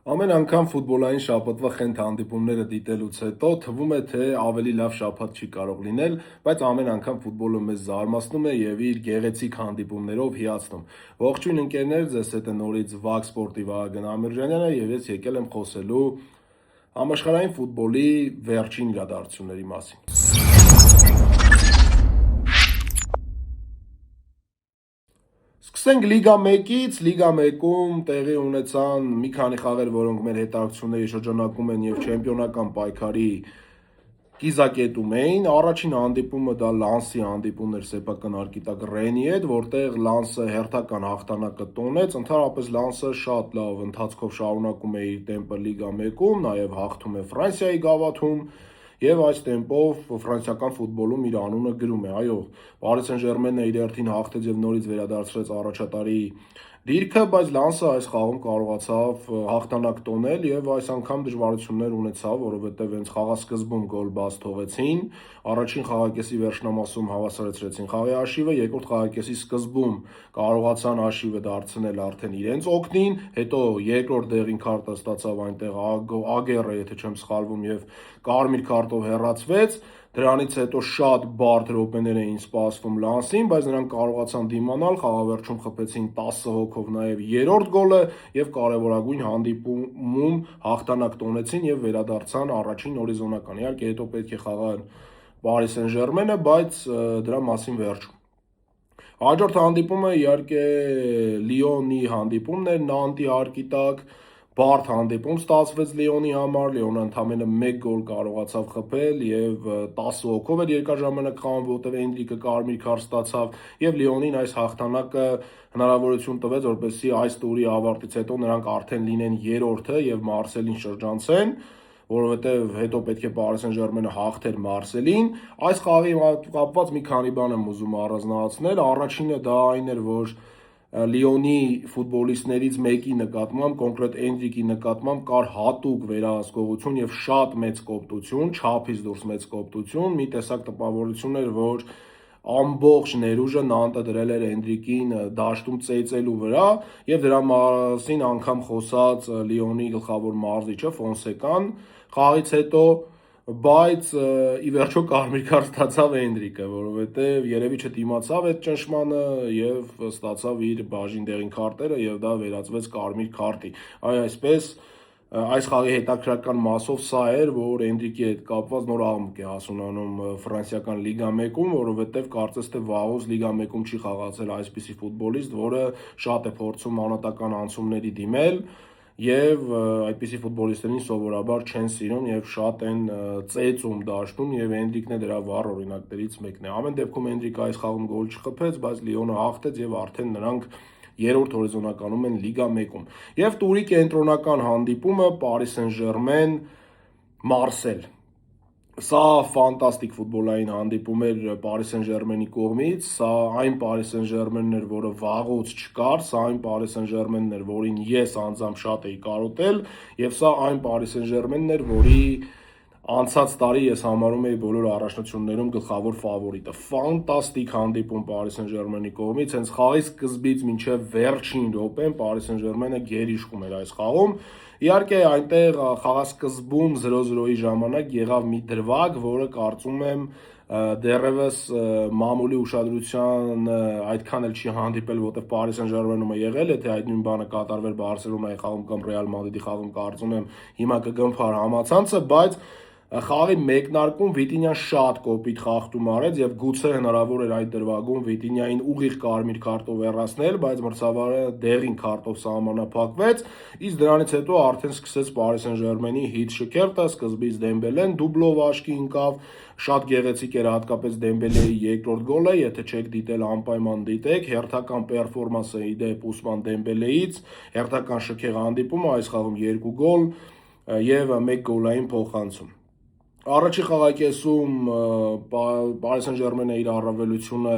Ամեն անգամ ֆուտբոլային շաբաթվա խենթ հանդիպումները դիտելուց հետո թվում է, թե ավելի լավ շաբաթ չի կարող լինել, բայց ամեն անգամ ֆուտբոլը մեզ զարմացնում է եւ իր գեղեցիկ հանդիպումներով հիացնում։ Ողջույն ընկերներ, ձեզ հետ է նորից Վակ Սպորտի Վահագն Ամիրյանյանը եւ ես եկել եմ խոսելու համաշխարհային ֆուտբոլի վերջին իրադարձությունների մասին։ Սկսենք Լիգա 1-ից, Լիգա 1-ում տեղի ունեցան մի քանի խաղեր, որոնք մեր հետաքրքրությունների շրջանակում են եւ չեմպիոնական պայքարի կիզակետում էին։ Առաջին հանդիպումը դա Լանսի հանդիպումն էր սեփական արկիտակ Ռենի հետ, որտեղ Լանսը հերթական հաղթանակը տոնեց։ Ընդհանրապես Լանսը շատ լավ ընթացքով շարունակում է իր տեմպը Լիգա 1-ում, նաեւ հաղթում է Ֆրանսիայի գավաթում։ Եվ այս տեմպով ֆրանսիական ֆուտբոլում իր անունը գրում է, այո, Պարի Սեն-Ժերմենը իր հերթին հաղթեց եւ նորից վերադարձրեց առաջատարի դիրքը, բայց Լանսը այս խաղում կարողացավ հաղթանակ տոնել եւ այս անգամ դժվարություններ ունեցավ, որովհետեւ հենց խաղասկզբում գոլ բաց թողեցին, առաջին խաղակեսի վերջնամասում հավասարեցրեցին խաղի հաշիվը, երկրորդ խաղակեսի սկզբում կարողացան հաշիվը դարձնել արդեն իրենց օգտին, հետո երկրորդ դեղին քարտը ստացավ այնտեղ Ագերը, եթե չեմ սխալվում, եւ կարմիր քարտով հեռացվեց։ Դրանից հետո շատ բարդ րոպեներ էին սպասվում Լանսին, բայց նրանք կարողացան դիմանալ, խաղավերջում խփեցին 10 հոգով նաև երրորդ գոլը եւ կարևորագույն հանդիպումում հաղթանակ տոնեցին եւ վերադարձան առաջին հորիզոնական։ Իհարկե հետո պետք է խաղան Պարի Սեն-Ժերմենը, բայց դրա մասին վերջում։ Հաջորդ հանդիպումը իհարկե Լիոնի հանդիպումն էր Նանտի հարկի տակ, բարդ հանդիպում ստացվեց Լիոնի համար, Լիոնը ընդամենը 1 գոլ կարողացավ խփել եւ 10 հոգով էր երկար ժամանակ խաղում, որտեղ Էնդրիկը կարմիր քարտ ստացավ եւ Լիոնին այս հաղթանակը հնարավորություն տվեց, որպեսզի այս տուրի ավարտից հետո նրանք արդեն լինեն երրորդը եւ Մարսելին շրջանցեն, որովհետև հետո պետք է Պարի Սեն-Ժերմենը հաղթեր Մարսելին։ Այս խաղի կապված մի քանի բան եմ ուզում առանձնացնել։ Առաջինը դա այն էր, որ Լիոնի ֆուտբոլիստներից մեկի նկատմամբ, կոնկրետ Էնդրիկի նկատմամբ կար հատուկ վերահսկողություն եւ շատ մեծ կոպտություն, չափից դուրս մեծ կոպտություն, մի տեսակ տպավորություն էր, որ ամբողջ ներուժը Նանտը դրել էր Էնդրիկին դաշտում ծեծելու վրա եւ դրա մասին անգամ խոսած Լիոնի գլխավոր մարզիչը Ֆոնսեկան խաղից հետո, բայց ի վերջո կարմիր քարտ ստացավ Էնդրիկը, որովհետև երևի չդիմացավ այդ ճնշմանը եւ ստացավ իր բաժին դեղին քարտերը եւ դա վերածվեց կարմիր քարտի։ Այսպես այս խաղի հետաքրքրական մասով սա էր, որ Էնդրիկի հետ կապված նոր աղմուկ է հասունանում ֆրանսիական Լիգա 1-ում, որովհետև կարծես թե վաղուց Լիգա 1-ում չի խաղացել այսպիսի ֆուտբոլիստ, որը շատ է փորձում անհատական անցումների դիմել եւ այդպիսի ֆուտբոլիստերին սովորաբար չեն սիրում եւ շատ են ծեծում դաշտում եւ Էնդրիկն է դրա վառ օրինակներից մեկն է։ Ամեն դեպքում Էնդրիկը այս խաղում գոլ չխփեց, բայց Լիոնը հաղթեց եւ արդեն նրանք երրորդ հորիզոնականում են Լիգա 1-ում։ Եվ տուրի կենտրոնական հանդիպումը Պարի Սեն-Ժերմեն Մարսել։ Սա ֆանտաստիկ ֆուտբոլային հանդիպում էր Պարի Սեն-Ժերմենի կողմից, սա այն Պարի Սեն-Ժերմենն էր, որը վաղուց չկար, սա այն Պարի Սեն-Ժերմենն էր, որին ես անձամբ շատ էի կարոտել, եւ սա այն Պարի Սեն-Ժերմենն էր, որի անցած տարի ես համարում էի բոլոր առաջնություններում գլխավոր ֆավորիտը։ Ֆանտաստիկ հանդիպում Պարի Սեն-Ժերմենի կողմից, հենց խաղի սկզբից մինչև վերջին րոպեն Պարի Սեն-Ժերմենը գերիշխում էր այս խաղում։ Իհարկե այնտեղ խաղասկզբում 0-0-ի ժամանակ եղավ մի դրվագ, որը կարծում եմ դեռևս մամուլի ուշադրության այդքան էլ չի հանդիպել, որտեղ Պարի Սեն-Ժերմենում է եղել, եթե այդ նույն բանը կատարվեր Բարսելոնայի խաղում կամ Ռեալ Մադրիդի խաղում, կարծում եմ հիմա կգնփար համացանցը, բայց խաղի մեկնարկում Վիտինյան շատ կոպիտ խախտում արեց եւ գուցե հնարավոր էր այդ դրվագում Վիտինյային ուղիղ կարմիր քարտով հեռացնել, բայց մրցավարը դեղին քարտով սահմանափակվեց, իսկ դրանից հետո արդեն սկսեց Պարի Սեն-Ժերմենի հիթ շքերթը, սկզբից Դեմբելեն դուբլով աչքի ընկավ, շատ գեղեցիկ էր հատկապես Դեմբելեի երկրորդ գոլը, եթե չեք դիտել անպայման դիտեք, հերթական պերֆորմանսը ի դեպ Ուսման Դեմբելեից, հերթական շքեղ հանդիպումը, այս խաղում 2 գոլ եւ 1 գոլային փոխանցում։ Առաջին խաղակեսում Պարի Սեն-Ժերմենը իր առավելությունը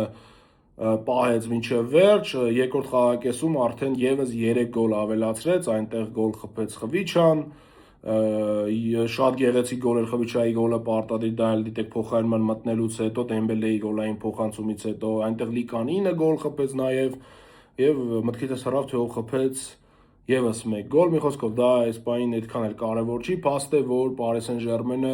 պահեց մինչև վերջ, երկրորդ խաղակեսում արդեն եւս 3 գոլ ավելացրեց, այնտեղ գոլ խփեց Խվիչան, շատ գեղեցիկ գոլ էր Խվիչայի գոլը պարտադիր, դա էլ դիտեք փոխարինման մտնելուց հետո Դեմբելեի գոլային փոխանցումից հետո, այնտեղ Լիկանինը գոլ խփեց նաեւ եւ մտքիցս հրավ թե ով խփեց Եվս մեկ գոլ, մի խոսքով դա այս պահին այդքան էլ կարևոր չի, փաստ է, որ Paris Saint-Germain-ը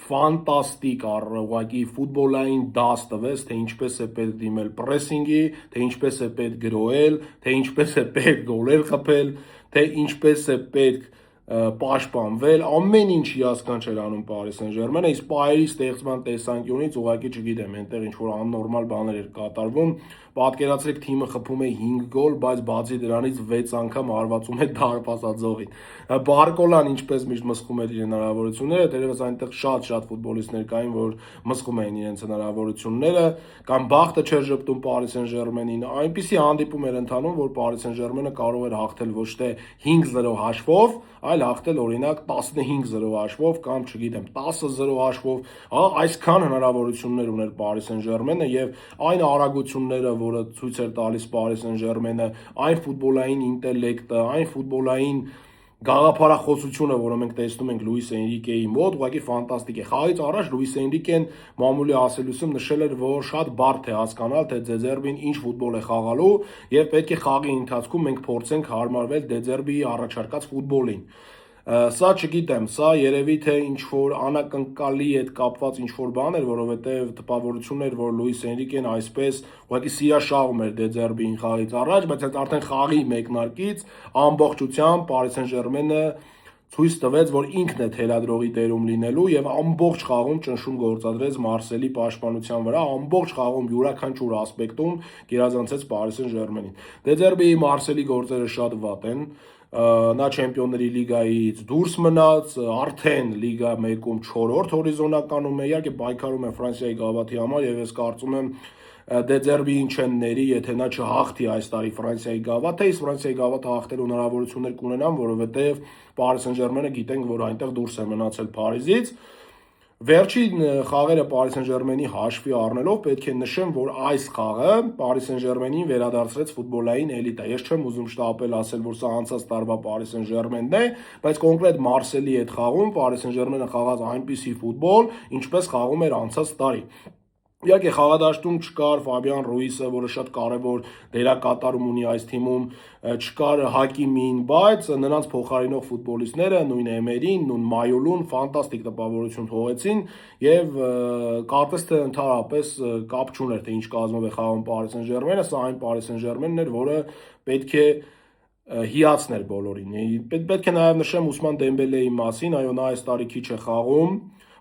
ֆանտաստիկ ուղղակի ֆուտբոլային դաս տվեց, թե ինչպես է պետք դիմել պրեսինգի, թե ինչպես է պետք գրոհել, թե ինչպես է պետք գոլեր խփել, թե ինչպես է պետք պաշտպանվել, ամեն ինչ հիասքանչ էր անում Paris Saint-Germain-ը, իսկ պայերի ստեղծման տեսանկյունից ուղղակի չգիտեմ, այնտեղ ինչ-որ աննորմալ բաներ էր կատարվում, պատկերացրեք թիմը խփում է 5 գոլ, բայց բացի դրանից 6 անգամ հարվածում է դարպասաձողին։ Բարկոլան ինչպես միշտ մսխում էր իր հնարավորությունները, դերևս այնտեղ շատ ֆուտբոլիստներ կային, որ մսխում էին իրենց հնարավորությունները, կամ բախտը չէր ժպտում Paris Saint-Germain-ին, այնպիսի հանդիպում էր ընթանում, որ Paris Saint-Germain-ը կարող էր հաղթել ոչ թե 5-0 հաշվով, այլ հաղթել օրինակ 15-0 հաշվով կամ չգիտեմ 10-0 հաշվով, այսքան հնարավորություններ ուներ Paris Saint-Germain-ը եւ այն արագությունները, որը ցույց էր տալիս Paris Saint-Germain-ը, այն ֆուտբոլային ինտելեկտը, այն ֆուտբոլային գաղափարախոսությունը, որը մենք տեսնում ենք Լուիս Էնրիկեի մոտ, ուղղակի ֆանտաստիկ է։ Խաղից առաջ Լուիս Էնրիկեն մամուլի ասելույցում նշել էր, որ շատ բարդ է հասկանալ, թե De Zerbi-ն ինչ ֆուտբոլ է խաղալու եւ պետք է խաղի ընթացքում մենք փորձենք հարմարվել De Zerbi-ի առաջարկած ֆուտբոլին։ Սա չգիտեմ, սա երևի թե ինչ-որ անակնկալի հետ կապված ինչ-որ բան էր, որովհետև տպավորությունն էր, որ Լուիս Էնրիկեն այսպես ուղղակի սիրաշահում էր De Zerbi-ին խաղից առաջ, բայց այդ արդեն խաղի մեկնարկից ամբողջությամբ Paris Saint-Germain-ը ցույց տվեց, որ ինքն է թելադրողի տերում լինելու եւ ամբողջ խաղում ճնշում գործադրեց Մարսելի պաշտպանության վրա, ամբողջ խաղում յուրաքանչյուր ասպեկտում գերազանցեց Paris Saint-Germain-ին։ De Zerbi-ի Մարսելի գործերը շատ վատ են, նա Չեմպիոնների լիգայից դուրս մնաց, արդեն լիգա 1-ում 4-րդ հորիզոնականում է, իհարկե պայքարում է Ֆրանսիայի գավաթի համար եւ ես կարծում եմ De Zerbi-ին չեն ների, եթե նա չհաղթի այս տարի Ֆրանսիայի գավաթը, իսկ Ֆրանսիայի գավաթը հաղթելու հնարավորություններ կունենան, որովհետեւ Paris Saint-Germain-ը գիտենք, որ այնտեղ դուրս է մնացել Փարիզից։ Վերջին խաղերը Paris Saint-Germain-ի հաշվի առնելով պետք է նշեմ, որ այս խաղը Paris Saint-Germain-ին վերադարձրեց ֆուտբոլային էլիտա։ Ես չեմ ուզում շտապել ասել, որ սա անցած տարվա Paris Saint-Germain-ն է, բայց կոնկրետ Մարսելի հետ խաղում Paris Saint-Germain-ը խաղաց այնպիսի ֆուտբոլ, ինչպես խաղում էր անցած տարի։ Իհարկե խաղադաշտում չկար Ֆաբիան Ռուիսը, որը շատ կարևոր դերակատարում ունի այս թիմում, չկար Հակիմին, բայց նրանց փոխարինող ֆուտբոլիստները նույն Էմերին, նույն Մայոլուն ֆանտաստիկ տպավորություն թողեցին եւ կարծես թե ընդհանրապես կապ չուներ թե ինչ կազմով է խաղում Paris Saint-Germain-ը, սա այն Paris Saint-Germain-ն էր, որը պետք է հիացներ բոլորին։ Պետք է նաև նշեմ Ուսման Դեմբելեի մասին, այո, նա այս տարի քիչ է խաղում,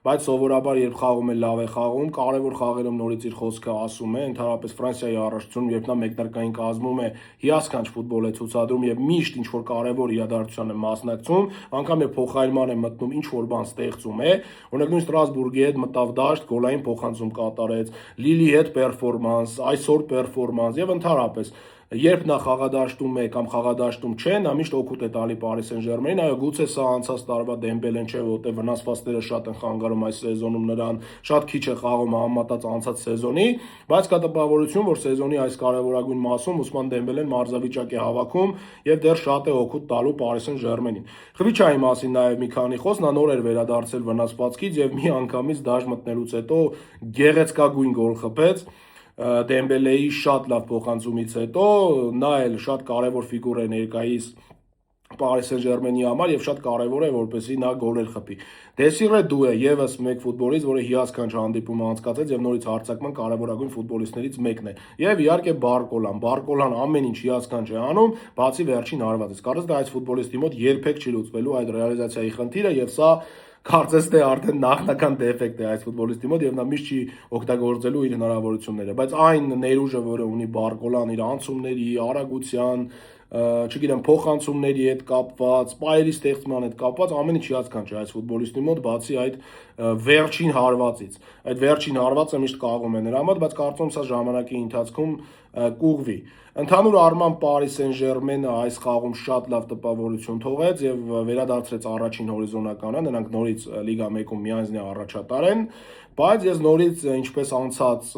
բայց սովորաբար երբ խաղում է լավ է խաղում, կարևոր խաղերում նորից իր խոսքը ասում է, ընդհանրապես Ֆրանսիայի առաջացնում, երբ նա մեկնարկային կազմում է, հիասքանչ ֆուտբոլ է ցուցադրում եւ միշտ ինչ որ կարևոր իրադարձության է մասնակցում, անգամ երբ փոխարինման է մտնում, ինչ որ բան ստեղծում է, օրինակ նույն Ստրասբուրգի հետ մտավ դաշտ, գոլային փոխանցում կատարեց, Լիլի հետ պերֆորմանս, այսօր պերֆորմանս եւ ընդհանրապես երբ նա խաղադաշտում է կամ խաղադաշտում չէ, նա միշտ օգուտ է տալի Paris Saint-Germain-ին, այո, գուցե սա անցած տարվա Դեմբելեն չէ, որտեղ վնասվածքները շատ են խանգարում այս սեզոնում նրան, շատ քիչ է խաղում համեմատած անցած սեզոնի, բայց կա տպավորություն, որ սեզոնի այս կարևորագույն մասում Ուսման Դեմբելեն մարզավիճակ է հավաքում եւ դեռ շատ է օգուտ տալու Paris Saint-Germain-ին։ Խվիչայի մասին նաեւ մի քանի խոսք, նա նոր էր վերադարձել վնասվածքից եւ մի անգամից դաշտ մտնելուց հետո գեղեցկագույն գոլ խփեց Դեմբելեի շատ լավ փոխանցումից հետո, նա էլ շատ կարևոր ֆիգուր է ներկայիս Paris Saint-Germain-ի համար եւ շատ կարևոր է, որպեսզի նա գոլեր խփի։ Դեսիրե Դուե եւս մեկ ֆուտբոլիստ, որը հիասքանչ հանդիպում անցկացեց եւ նորից հարձակման կարևորագույն ֆուտբոլիստներից մեկն է։ Եվ իհարկե Բարկոլան ամեն ինչ հիասքանչ է անում, բացի վերջին հարվածից։ Կարծես թե այս ֆուտբոլիստի մոտ երբեք չի լուծվելու այդ ռեալիզացիայի խնդիրը եւ սա կարծես թե արդեն նախնական դեֆեկտ է այս ֆուտբոլիստի մոտ եւ նա միշտ չի օգտագործելու իր հնարավորությունները, բայց այն ներուժը, որը ունի Բարկոլան իր անցումների, արագության, չգիտեմ, փոխանցումների հետ կապված, պայերի ստեղծման հետ կապված, ամեն ինչ հիասքանչ է այս ֆուտբոլիստի մոտ, բացի այդ վերջին հարվածից։ Այդ վերջին հարվածը միշտ կաղում է նրա մոտ, բայց կարծում եմ սա ժամանակի ընթացքում կուղվի։ Ընդհանուր առմամբ Paris Saint-Germain-ը այս խաղում շատ լավ տպավորություն թողեց եւ վերադարձրեց առաջին հորիզոնականը, նրանք նորից Լիգա 1-ում միանձնյա առաջատար են, բայց ես նորից ինչպես անցած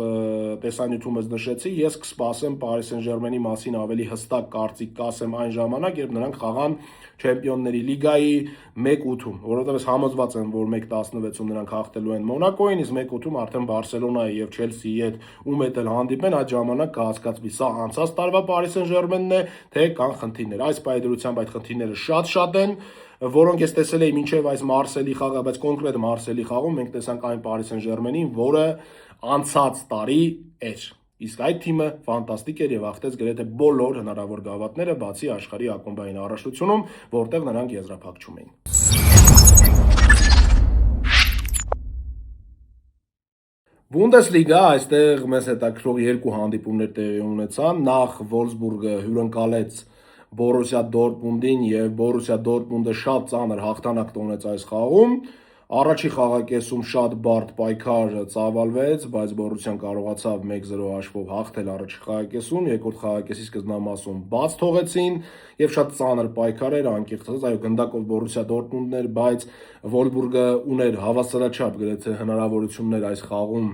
տեսանյութումս նշեցի, ես կսպասեմ Paris Saint-Germain-ի մասին ավելի հստակ կարծիք կասեմ այն ժամանակ, երբ նրանք խաղան Չեմպիոնների լիգայի 1/8-ում, որովհետեւ ես համոզված եմ, որ 1/16-ում նրանք հաղթելու են Մոնակոին, իսկ 1/8-ում արդեն Բարսելոնայի եւ Չելսիի հետ ում հետ էլ հանդիպեն, այդ ժամանակ կհասկանան հասկացվի սա անցած տարվա Paris Saint-Germain-ն է, թե կան խնդիրներ։ Այս պայմանությամբ այդ խնդիրները շատ են, որոնք ես տեսել էի մինչև այս Մարսելի խաղը, բայց կոնկրետ Մարսելի խաղում մենք տեսանք այն Paris Saint-Germain-ին, որը անցած տարի էր։ Իսկ այդ թիմը ֆանտաստիկ էր եւ ախտեց գրեթե բոլոր հնարավոր գավաթները, բացի աշխարհի ակումբային առաջնությունում, որտեղ նրանք եզրափակչում էին։ Բունդեսլիգա, այստեղ մեզ հետաքրքրող երկու հանդիպումներ տեղի ունեցան, նախ Վոլսբուրգը հյուրընկալեց Բորուսիա Դորտմունդին եւ Բորուսիա Դորտմունդը շատ ծանր հաղթանակ տոնեց այս խաղում։ Առաջի խաղակեսում շատ բարդ պայքար ծավալվեց, բայց Բորուսիան կարողացավ 1-0 հաշվով հաղթել առաջի խաղակեսում, երկրորդ խաղակեսի սկզբնամասում բաց թողեցին եւ շատ ծանր պայքար էր, անկեղծ ասած, այո, գնդակով Բորուսիա Դորտմունդն էր, բայց Վոլսբուրգը ուներ հավասարաչափ գրեթե հնարավորություններ այս խաղում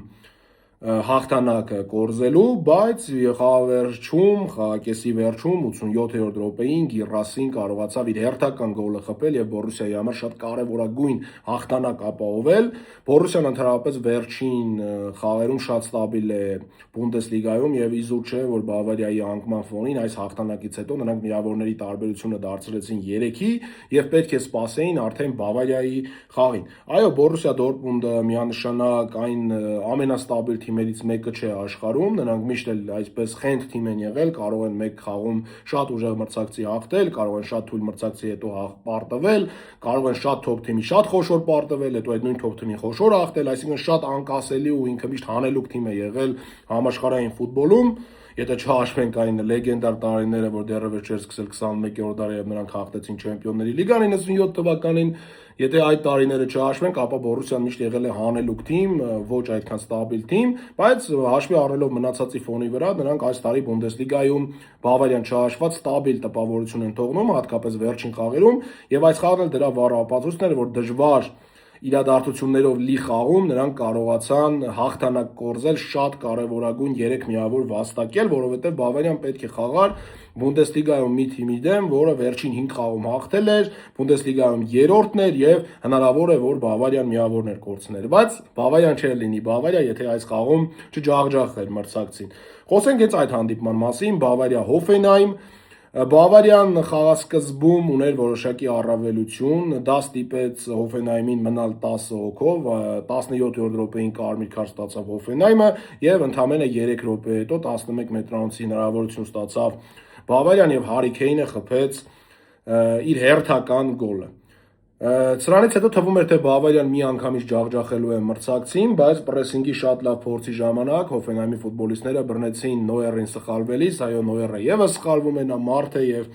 հաղթանակը կորզելու, բայց խաղակեսի վերջում 87-րդ րոպեին Գիրասին կարողացավ իր հերթական գոլը խփել եւ Բորուսիայի համար շատ կարեւորագույն հաղթանակ ապահովել։ Բորուսիան ընդհանրապես վերջին խաղերում շատ ստաբիլ է Բունդեսլիգայում եւ իզուր չէ, որ Բավարիայի անկման ֆոնին այս հաղթանակից հետո նրանք միավորների տարբերությունը դարձրեցին 3-ի եւ պետք է սպասեին արդեն Բավարիայի խաղին։ Այո, Բորուսիա Դորտմունդը միանշանակ այն ամենաստաբիլ թիմերից մեկը չէ աշխարհում, նրանք միշտ էլ այսպես խենթ թիմ են եղել, կարող են մեկ խաղում շատ ուժեղ մրցակցի հաղթել, կարող են շատ թույլ մրցակցի հետո պարտվել, կարող են շատ թոփ թիմի շատ խոշոր պարտվել, հետո այդ նույն թոփ թիմի խոշոր հաղթել, այսինքն շատ անկասելի ու ինքը միշտ հանելուկ թիմ է եղել համաշխարհային ֆուտբոլում։ Եթե չհաշվենք այն լեգենդար տարիները, որ դեռևս չէր սկսել 21-րդ դարը եւ նրանք հաղթեցին Չեմպիոնների լիգան 97 թվականին, եթե այդ տարիները չհաշվենք, ապա Բորուսիան միշտ եղել է հանելուկ թիմ, ոչ այդքան ստաբիլ թիմ, բայց հաշվի առնելով մնացածի ֆոնի վրա, նրանք այս տարի Բունդեսլիգայում Բավարիան չհաշված ստաբիլ տպավորություն են թողնում, հատկապես վերջին խաղերում, եւ այս խաղն էլ դրա վառ ապացույցն էր, որ դժվար իրադարձություններով լի խաղում նրանք կարողացան հաղթանակ կորզել, շատ կարևորագույն 3 միավոր վաստակել, որովհետև Բավարիան պետք է խաղար Բունդեսլիգայում մի թիմի դեմ, որը վերջին 5 խաղում հաղթել էր, Բունդեսլիգայում 3-րդն էր եւ հնարավոր է, որ Բավարիան միավորներ կորցներ, բայց Բավարիան չէր լինի Բավարիա, եթե այս խաղում չջախջախեր մրցակցին։ Խոսենք հենց այդ հանդիպման մասին, Բավարիա Հոֆենհայմ։ Բավարիան խաղասկզբում ուներ որոշակի առավելություն, դա ստիպեց Հոֆենհայմին մնալ 10 հոգով, 17-րդ րոպեին կարմիր քարտ ստացավ Հոֆենհայմը եւ ընդամենը 3 րոպե հետո 11 մետրանոցի հնարավորություն ստացավ Բավարիան եւ Հարի Քեյնը խփեց իր հերթական գոլը։ Սրանից հետո թվում էր, թե Բավարիան միանգամից ջախջախելու է մրցակցին, բայց պրեսինգի շատ լավ փորձի ժամանակ Հոֆենհայմի ֆուտբոլիստները բռնեցին Նոյերին սխալվելիս, այո, Նոյերը եւս սխալվում է, նա մարդ է եւ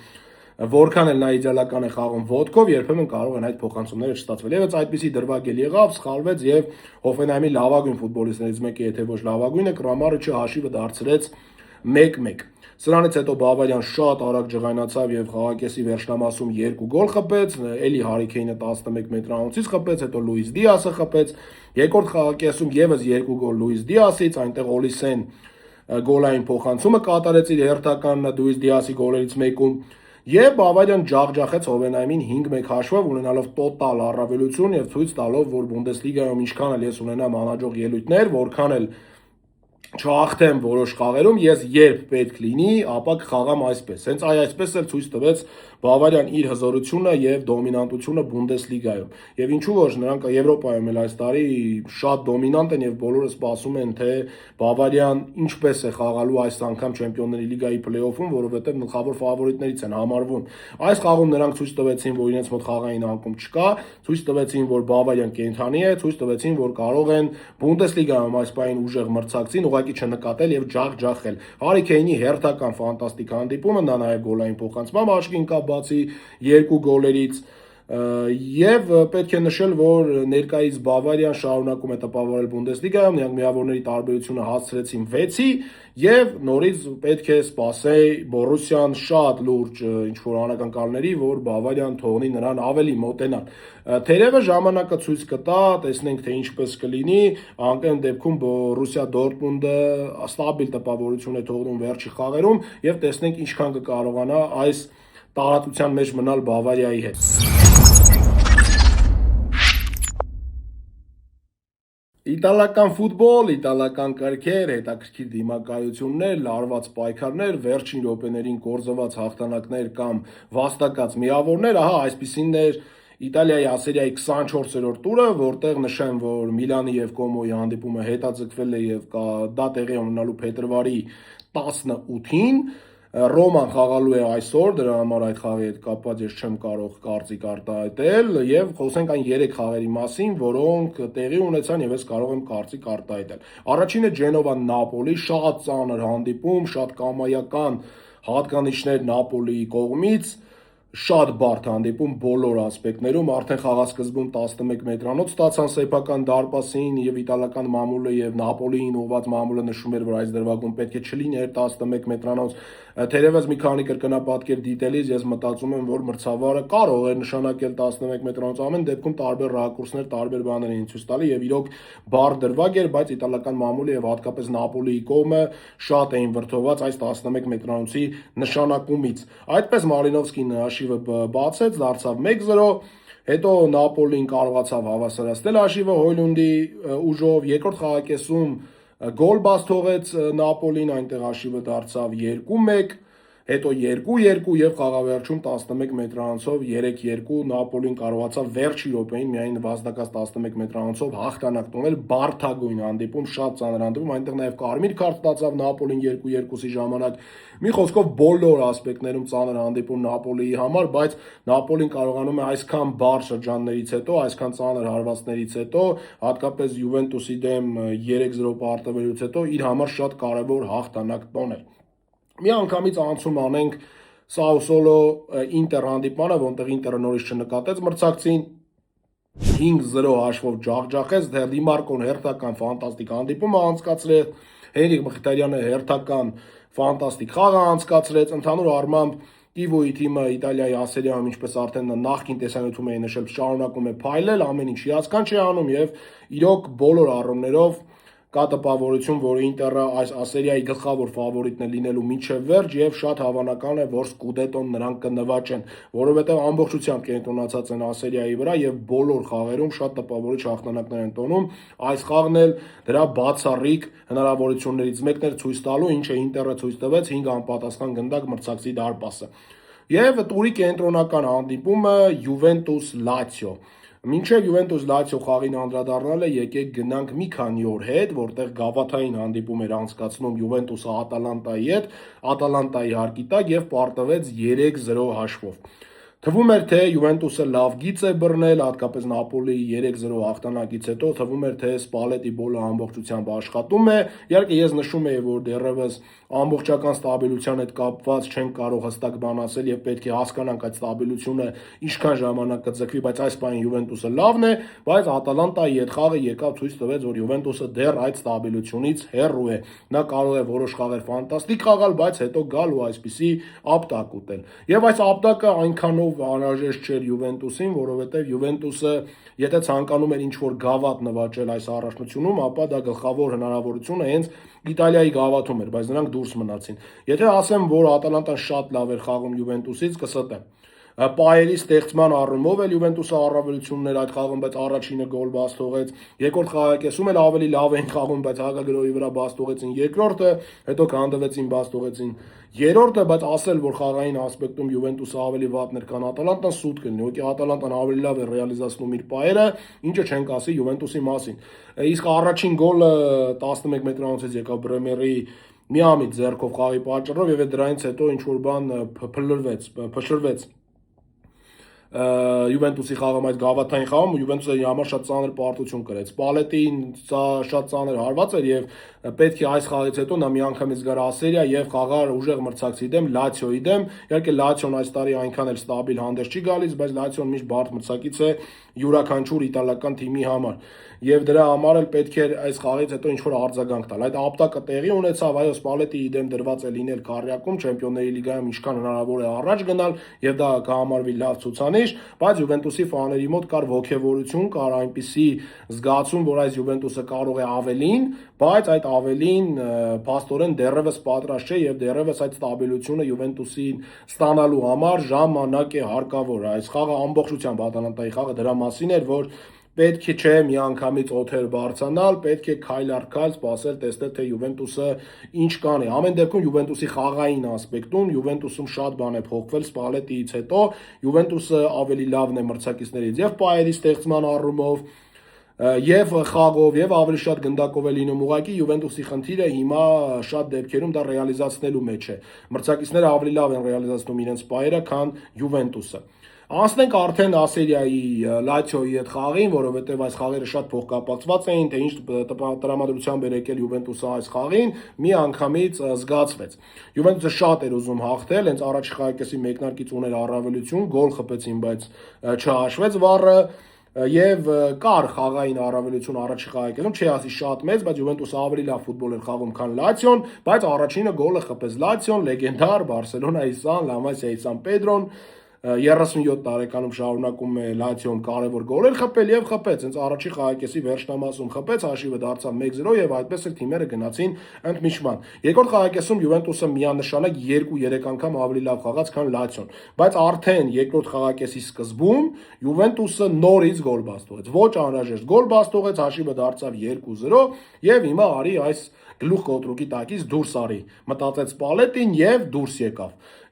որքան էլ նա իդեալական է խաղում ոտքով, երբեմն կարող են այդ փոխանցումները չստացվել։ Եվս այդպիսի դրվագ եղավ, սխալվեց եւ Հոֆենհայմի լավագույն ֆուտբոլիստներից մեկը, եթե ոչ լավագույնը, Կրամարիչը հաշիվը դարձրեց 1-1։ Սրանից հետո Բավարիան շատ արագ ջղայնացավ եւ խաղակեսի վերջնամասում 2 գոլ խփեց, էլի Հարի Քեյնը 11 մետրանոցից խփեց, հետո Լուիս Դիասը խփեց, երկրորդ խաղակեսում եւս 2 գոլ Լուիս Դիասից, այնտեղ Օլիսեն գոլային փոխանցումը կատարեց իր հերթական Լուիս Դիասի գոլերից մեկում եւ Բավարիան ջախջախեց Հոֆենհայմին 5-1 հաշվով, ունենալով տոտալ առավելություն եւ ցույց տալով, որ Բունդեսլիգայում ինչքան էլ ես ունենամ անհաջող ելույթներ, որքան էլ չհաղթեմ որոշ խաղերում, ես երբ պետք լինի, ապա կխաղամ այսպես։ Հենց այսպես էլ ցույց տվեց Բավարիան իր հզորությունը եւ դոմինանտությունը Բունդեսլիգայում։ Եվ ինչու ոչ, նրանք Եվրոպայում էլ այս տարի շատ դոմինանտ են եւ բոլորը սպասում են, թե Բավարիան ինչպես է խաղալու այս անգամ Չեմպիոնների լիգայի փլեյօֆում, որովհետեւ գլխավոր ֆավորիտներից են համարվում։ Այս խաղում նրանք ցույց տվեցին, որ իրենց մոտ խաղային անկում չկա, ցույց տվեցին, որ Բավարիան կենթանի է, ցույց տվեցին, որ կարող են Բունդեսլիգայում այս պահին ուժեղ մրցակցին ուղղակի չնկատել եւ ջախջախել։ Հարի Քեյնի հերթական ֆանտաստիկ հանդիպումը, նա նաեւ գոլային փոխանցմամբ աչքի ընկավ բացի 2 գոլերից եւ պետք է նշել, որ ներկայիս Բավարիան շարունակում է տպավորել Բունդեսլիգայում, նրանք միավորների տարբերությունը հասցրեցին 6-ի եւ նորից պետք է սպասեի Բորուսիան շատ լուրջ ինչ-որ անակնկալների, որ Բավարիան թողնի նրան ավելի մոտենալ։ Թերևս ժամանակը ցույց կտա, տեսնենք թե ինչպես կլինի, անկեն դեպքում Բորուսիա Դորտմունդը ստաբիլ տպավորություն է թողնում վերջի խաղերում եւ տեսնենք ինչքան կկարողանա այս տարածության մեջ մնալ Բավարիայի հետ։ Իտալական ֆուտբոլ, իտալական կրքեր, հետաքրքիր դիմակայություններ, լարված պայքարներ, վերջին րոպեներին կորզված հաղթանակներ կամ վաստակած միավորներ, ահա այսպիսին էր Իտալիայի Սերիայի 24-րդ տուրը, որտեղ նշեմ, որ Միլանի եւ Կոմոյի հանդիպումը հետաձգվել է եւ դա տեղի ունենալու փետրվարի 18-ին, Ռոման խաղալու է այսօր, դրա համար այդ խաղի հետ կապված ես չեմ կարող կարծիք արտահայտել եւ խոսենք այն 3 խաղերի մասին, որոնք տեղի ունեցան եւ ես կարող եմ կարծիք արտահայտել։ Առաջինը Ջենովա-Նապոլի, շատ ծանր հանդիպում, շատ կամայական հատկանիշներ Նապոլիի կողմից, շատ բարդ հանդիպում բոլոր ասպեկտներում, արդեն խաղասկզբում 11 մետրանոց ստացան սեփական դարպասին եւ իտալական մամուլը եւ Նապոլիին ուղված մամուլը նշում էր, որ այս դրվագում պետք է չլիներ 11 մետրանոց։ Թերևս մի քանի կրկնապատկեր դիտելիս ես մտածում եմ, որ մրցավարը կարող է նշանակել 11 մետրանոց, ամեն դեպքում տարբեր ռակուրսներ, տարբեր բաներ էին ցույց տալի եւ իրոք բարդ դրվագ էր, բայց իտալական մամուլը եւ հատկապես Նապոլիի կողմը շատ էին վրդոված այս 11 մետրանոցի նշանակումից։ Այդպես Մալինովսկին հաշիվը բացեց, դարձավ 1-0, հետո Նապոլին կարողացավ հավասարացնել հաշիվը Հոյլունդի ուժով, երկրորդ խաղակեսում գոլ բաց թողեց Նապոլին, այնտեղ հաշիվը դարձավ 2-1, հետո 2-2 եւ խաղավերջում 11 մետրանոցով 3-2 Նապոլին կարողացավ վերջի րոպեին միայն վաստակած 11 մետրանոցով հաղթանակ տոնել, բարդագույն հանդիպում, շատ ծանր հանդիպում, այնտեղ նաեւ կարմիր քարտ ստացավ Նապոլին 2-2-ի ժամանակ։ Մի խոսքով բոլոր ասպեկտներում ծանր հանդիպում Նապոլիի համար, բայց Նապոլին կարողանում է այսքան բարդ շրջաններից հետո, այսքան ծանր հարվածներից հետո, հատկապես Յուվենտուսի դեմ 3-0 պարտվելուց հետո իր համար շատ կարևոր հաղթանակ տոնել։ Մի անգամից անցում անենք Սաուսոլո Ինտեր հանդիպմանը, որտեղ Ինտերը նորից չնկատեց մրցակցին, 5-0 հաշվով ջախջախեց, Դի Մարկոն հերթական ֆանտաստիկ հանդիպում է անցկացրել, Հենրիկ Մխիթարյանը հերթական ֆանտաստիկ խաղ է անցկացրեց, ընդհանուր առմամբ Կիվոյի թիմը Իտալիայի Սերիայում, ինչպես արդեն նախկին տեսանյութում էի նշել, շարունակում է փայլել, ամեն ինչ հիասքանչ է անում եւ իրոք բոլոր առումներով կա տպավորություն, որ Ինտերը այս Սերիայի գլխավոր ֆավորիտն է լինելու մինչև վերջ եւ շատ հավանական է, որ Սկուդետոն նրանք կնվաճեն, որովհետեւ ամբողջությամբ կենտրոնացած են Սերիայի վրա եւ բոլոր խաղերում շատ տպավորիչ հաղթանակներ են տոնում։ Այս խաղն էլ դրա բացառիկ հնարավորություններից մեկն էր ցույց տալու, ինչը Ինտերը ցույց տվեց 5 անպատասխան գնդակ մրցակցի դարպասը։ Եվ տուրի կենտրոնական հանդիպումը Յուվենտուս-Լացիո։ Մինչև Յուվենտուս-Լացիո խաղին անդրադառնալը եկեք գնանք մի քանի օր հետ, որտեղ գավաթային հանդիպում էր անցկացնում Յուվենտուսը Ատալանտայի հետ, Ատալանտայի հարկի տակ եւ պարտվեց 3-0 հաշվով։ Թվում էր, թե Յուվենտուսը լավ գիծ է բռնել, հատկապես Նապոլիի 3-0 հաղթանակից հետո թվում էր, թե Սպալետի բոլը ամբողջությամբ աշխատում է։ Իհարկե ես նշում եի, որ դեռևս ամբողջական ստաբիլության հետ կապված չեն կարող հստակ բան ասել եւ պետք է հասկանանք այդ ստաբիլությունը ինչքան ժամանակ կձգվի, բայց այս բանը Յուվենտուսը լավն է, բայց Ատալանտայի հետ խաղը եկավ ցույց տվեց, որ Յուվենտուսը դեռ այդ ստաբիլությունից հեռու է։ Նա կարող է որոշ խաղեր ֆանտաստիկ խաղալ, բայց հետո գալ ու այսպիսի ապտակ ուտել։ Եվ այս ապտակը այնքանով անհրաժեշտ չէր Յուվենտուսին, որովհետև Յուվենտուսը եթե ցանկանում էր ինչ-որ գավաթ նվաճել այս առաջնությունում, ապա դա գլխավոր հնարավորությունը հենց Իտալիայի գավաթում էր, բայց նրանք դուրս մնացին։ Եթե ասեմ, որ Ատալանտան շատ լավ էր խաղում Յուվենտուսից, կստեմ։ Պայերի ստեղծման առումով էլ Յուվենտուսը առավելություններ այդ խաղում, բայց առաջինը գոլ բաց թողեց։ Երկրորդ խաղակեսում էլ ավելի լավ էին խաղում, բայց հակագրոհի վրա բաց թողեցին երկրորդը, հետո կհանդվեցին բաց թողեցին երրորդը, բայց ասել, որ խաղային ասպեկտում Յուվենտուսը ավելի վատն էր, քան Ատալանտան, սուտ կլինի։ Ուղղակի Ատալանտան ավելի լավ է ռեալիզացնում իր պայերը, ինչը չենք ասի Յուվենտուսի մասին։ Իսկ առաջին գոլը 11 մետրանոցից եկավ Բրեմերի միամիտ ձեռքով խաղի պատճառով եւ դրանից հետո ինչ որ բան փշրվեց Յուվենտուսի խաղում այդ գավաթային խաղում Յուվենտուսը համար շատ ծանր պարտություն կրեց։ Սպալետին սա շատ ծանր հարված էր եւ պետք է այս խաղից հետո նա միանգամից գար Սերիա եւ խաղար ուժեղ մրցակցի դեմ Լացիոյի դեմ։ Իհարկե Լացիոն այս տարի այնքան էլ ստաբիլ հանդես չի գալիս, բայց Լացիոն միշտ բարդ մրցակից է յուրաքանչյուր իտալական թիմի համար։ Եվ դրա համար էլ պետք էր այս խաղից հետո ինչ-որ արձագանք տալ։ Այդ ապտակը տեղի ունեցավ, այո, Սպալետիի դեմ դրված է լինել Քարյակում, Չեմպիոնների լիգայում ինչքան հնարավոր է առաջ գնալ, եւ դա կհամարվի լավ ցուցանիշ, բայց Յուվենտուսի ֆաների մոտ կար ոգևորություն, կար այնպիսի զգացում, որ այս Յուվենտուսը կարող է ավելին, բայց այդ ավելին փաստորեն դեռևս պատրաստ չէ եւ դեռևս այդ ստաբիլությունը Յուվենտուսին ստանալու համար ժամանակ է հարկավոր։ Այս խաղը ամբողջությամբ Ատալանտայի խաղը դրա մասին էր, որ պետք է չէ միանգամից օթեր բարձանալ, պետք է քայլ առ քայլ սպասել, տեսնել թե Յուվենտուսը ինչ կանի։ Ամեն դեպքում Յուվենտուսի խաղային ասպեկտում Յուվենտուսում շատ բան է փոխվել Սպալետիից հետո, Յուվենտուսը ավելի լավն է մրցակիցներից եւ պայերի ստեղծման առումով, եւ խաղով եւ ավելի շատ գնդակով է լինում ուղղակի Յուվենտուսի խնդիրը հիմա շատ դեպքերում դա ռեալիզացնելու մեջ է։ Մրցակիցները ավելի լավ են ռեալիզացնում իրենց պայերը, քան Յուվենտուսը։ Անցնենք արդեն Ասերիայի Լացիոյի հետ խաղին, որովհետև այս խաղերը շատ փոխկապակցված էին, թե ինչ տրամադրությամբ էր եկել Յուվենտուսը այս խաղին, մի անգամից զգացվեց։ Յուվենտուսը շատ էր ուզում հաղթել, հենց առաջի խաղակեսի մեկնարկից ուներ առավելություն, գոլ խփեցին, բայց չհաշվեց վառը։ Եվ կար խաղային առավելություն առաջի խաղակետում, չի ասի շատ մեծ, բայց Յուվենտուսը ավելի լավ ֆուտբոլ էր խաղում, քան Լացիոն, բայց առաջինը գոլը խփեց Լացիոն, լեգենդար Բարսելոնայի Սան, Լամասիայի Սան Պեդրոն, 37 տարեկանում շարունակում է Լացիոն կարևոր գոլեր խփել եւ խփեց, հենց առաջի խաղակեսի վերջնամասում խփեց, հաշիվը դարձավ 1-0 եւ այդպես էլ թիմերը գնացին ընդմիջման։ Երկրորդ խաղակեսում Յուվենտուսը միանշանակ 2-3 անգամ ավելի լավ խաղաց, քան Լացիոն, բայց արդեն երկրորդ խաղակեսի սկզբում Յուվենտուսը նորից գոլ բաց թողեց, ոչ անհրաժեշտ գոլ բաց թողեց, հաշիվը դարձավ 2-0 եւ հիմա արի այս գլուխ կոտրուկի տակից դուրս արի, մտածեց Սպալետին եւ դուրս եկավ։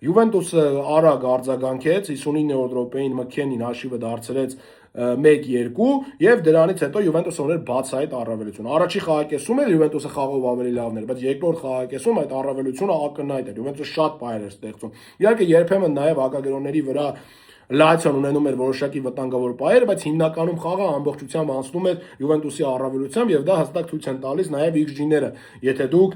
Յուվենտուսը արագ արձագանքեց 59-րդ րոպեին Մքենին հաշիվը դարձրեց 1-2 եւ դրանից հետո Յուվենտուսը ուներ բացահայտ առավելություն։ Առաջի խաղակեսում էլ Յուվենտուսը խաղով ավելի լավն էր, բայց երկրորդ խաղակեսում այդ առավելությունը ակնհայտ էր։ Յուվենտուսը շատ պայեր էր ստեղծում։ Իհարկե երբեմն նաեւ հակակրոնների վրա Լացիոն ունենում էր որոշակի վտանգավոր պայեր, բայց հիմնականում խաղը ամբողջությամբ անցնում էր Յուվենտուսի առավելությամբ եւ դա հստակ ցույց են տալիս նաեւ XG-ները։ Եթե դուք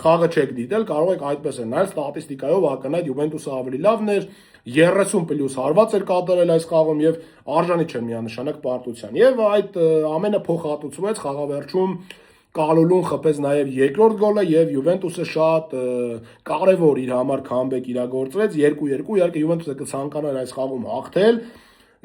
խաղը չեք դիտել, կարող եք այդպես էլ նայել ստատիստիկայով ակնհայտ Յուվենտուսը ավելի լավն էր, 30+ հարված էր կատարել այս խաղում եւ արժանի չէր միանշանակ պարտության։ Եվ այդ ամենը փոխհատուցվեց խաղավերջում Կալուլուն խփեց նաև երկրորդ գոլը եւ Յուվենտուսը շատ կարևոր իր համար քամբեկ իրագործեց 2-2, իհարկե Յուվենտուսը կցանկանար այս խաղում հաղթել,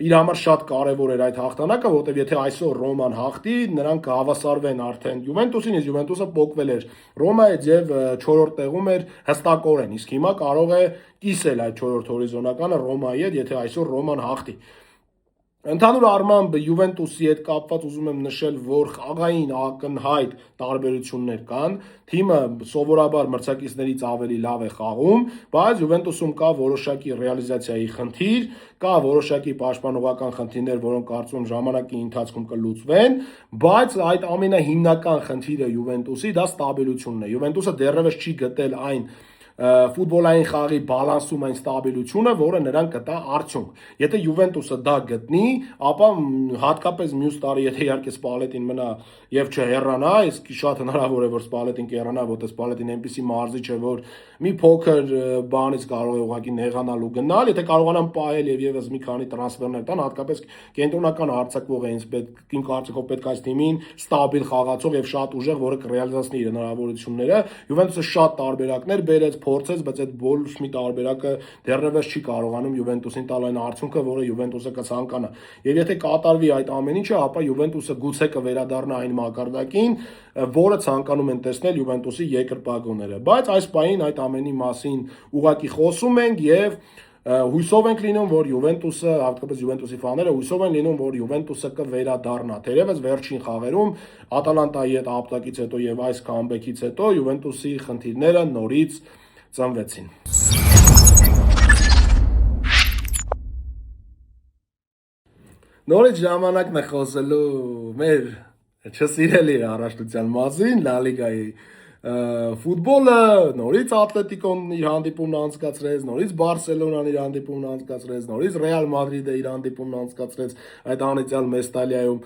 իր համար շատ կարևոր էր այդ հաղթանակը, որովհետեւ եթե այսօր Ռոման հաղթի, նրանք կհավասարվեն արդեն Յուվենտուսին, իսկ Յուվենտուսը պոկվել էր Ռոմայից եւ 4-րդ տեղում էր հստակորեն, իսկ հիմա կարող է կիսել այդ 4-րդ հորիզոնականը Ռոմայի հետ, եթե այսօր Ռոման հաղթի։ Ընդհանուր առմամբ Յուվենտուսի հետ կապված ուզում եմ նշել, որ խաղային ակնհայտ տարբերություններ կան, թիմը սովորաբար մրցակիցներից ավելի լավ է խաղում, բայց Յուվենտուսում կա որոշակի ռեալիզացիայի խնդիր, կա որոշակի պաշտպանողական խնդիրներ, որոնք կարծում եմ ժամանակի ընթացքում կլուծվեն, բայց այդ ամենահիմնական խնդիրը Յուվենտուսի դա ստաբիլությունն է։ Յուվենտուսը դեռևս չի գտել այն ֆուտբոլային խաղի բալանսում այն ստաբիլությունը, որը նրան կտա արդյունք։ Եթե Յուվենտուսը դա գտնի, ապա հատկապես մյուս տարի, եթե իհարկե Սպալետին մնա եւ չհեռանա, իսկ շատ հնարավոր է որ Սպալետին կհեռանա, որտեղ Սպալետին այնպեսի մարզիչ է, որ մի փոքր բանից կարող է ուղղակի նեղանալ ու գնալ, եթե կարողանան պահել եւ եւս մի քանի տրանսֆերներ տան, հատկապես կենտրոնական արձակվող է ինձ պետք իմ կարծիքով պետք այս թիմին ստաբիլ խաղացող եւ շատ ուժեղ, որը կռեալիզացնի իր հնարավորությունները։ Յուվենտուսը շատ տարբերակներ բերեց, փորձեց, բայց այդ բոլոր մի տարբերակը դեռևս չի կարողանում Յուվենտուսին տալ այն արդյունքը, որը Յուվենտուսը կցանկանա։ Եվ եթե կատարվի այդ ամեն ինչը, ապա Յուվենտուսը գուցե կվերադառնա այն մակարդակին, որը ցանկանում են տեսնել Յուվենտուսի երկրպագուները։ Բայց այս պահին այդ ամենի մասին ուղղակի խոսում ենք եւ հույսով ենք լինում, որ Յուվենտուսը, հատկապես Յուվենտուսի ֆաները հույսով են լինում, որ Յուվենտուսը կվերադառնա։ Թերևս վերջին խաղերում Ատալանտայի հետ ապտակից հետո եւ այս կամբեքից հետո Յուվենտուսի խնդիրները նորից ծնվեցին։ Նորից ժամանակն է խոսելու մեր չսիրելի առաջնության մասին, Լա Լիգայի ֆուտբոլը, նորից Ատլետիկոն իր հանդիպումն անցկացրեց, նորից Բարսելոնան իր հանդիպումն անցկացրեց, նորից Ռեալ Մադրիդը իր հանդիպումն անցկացրեց այդ անիծյալ Մեստալիայում։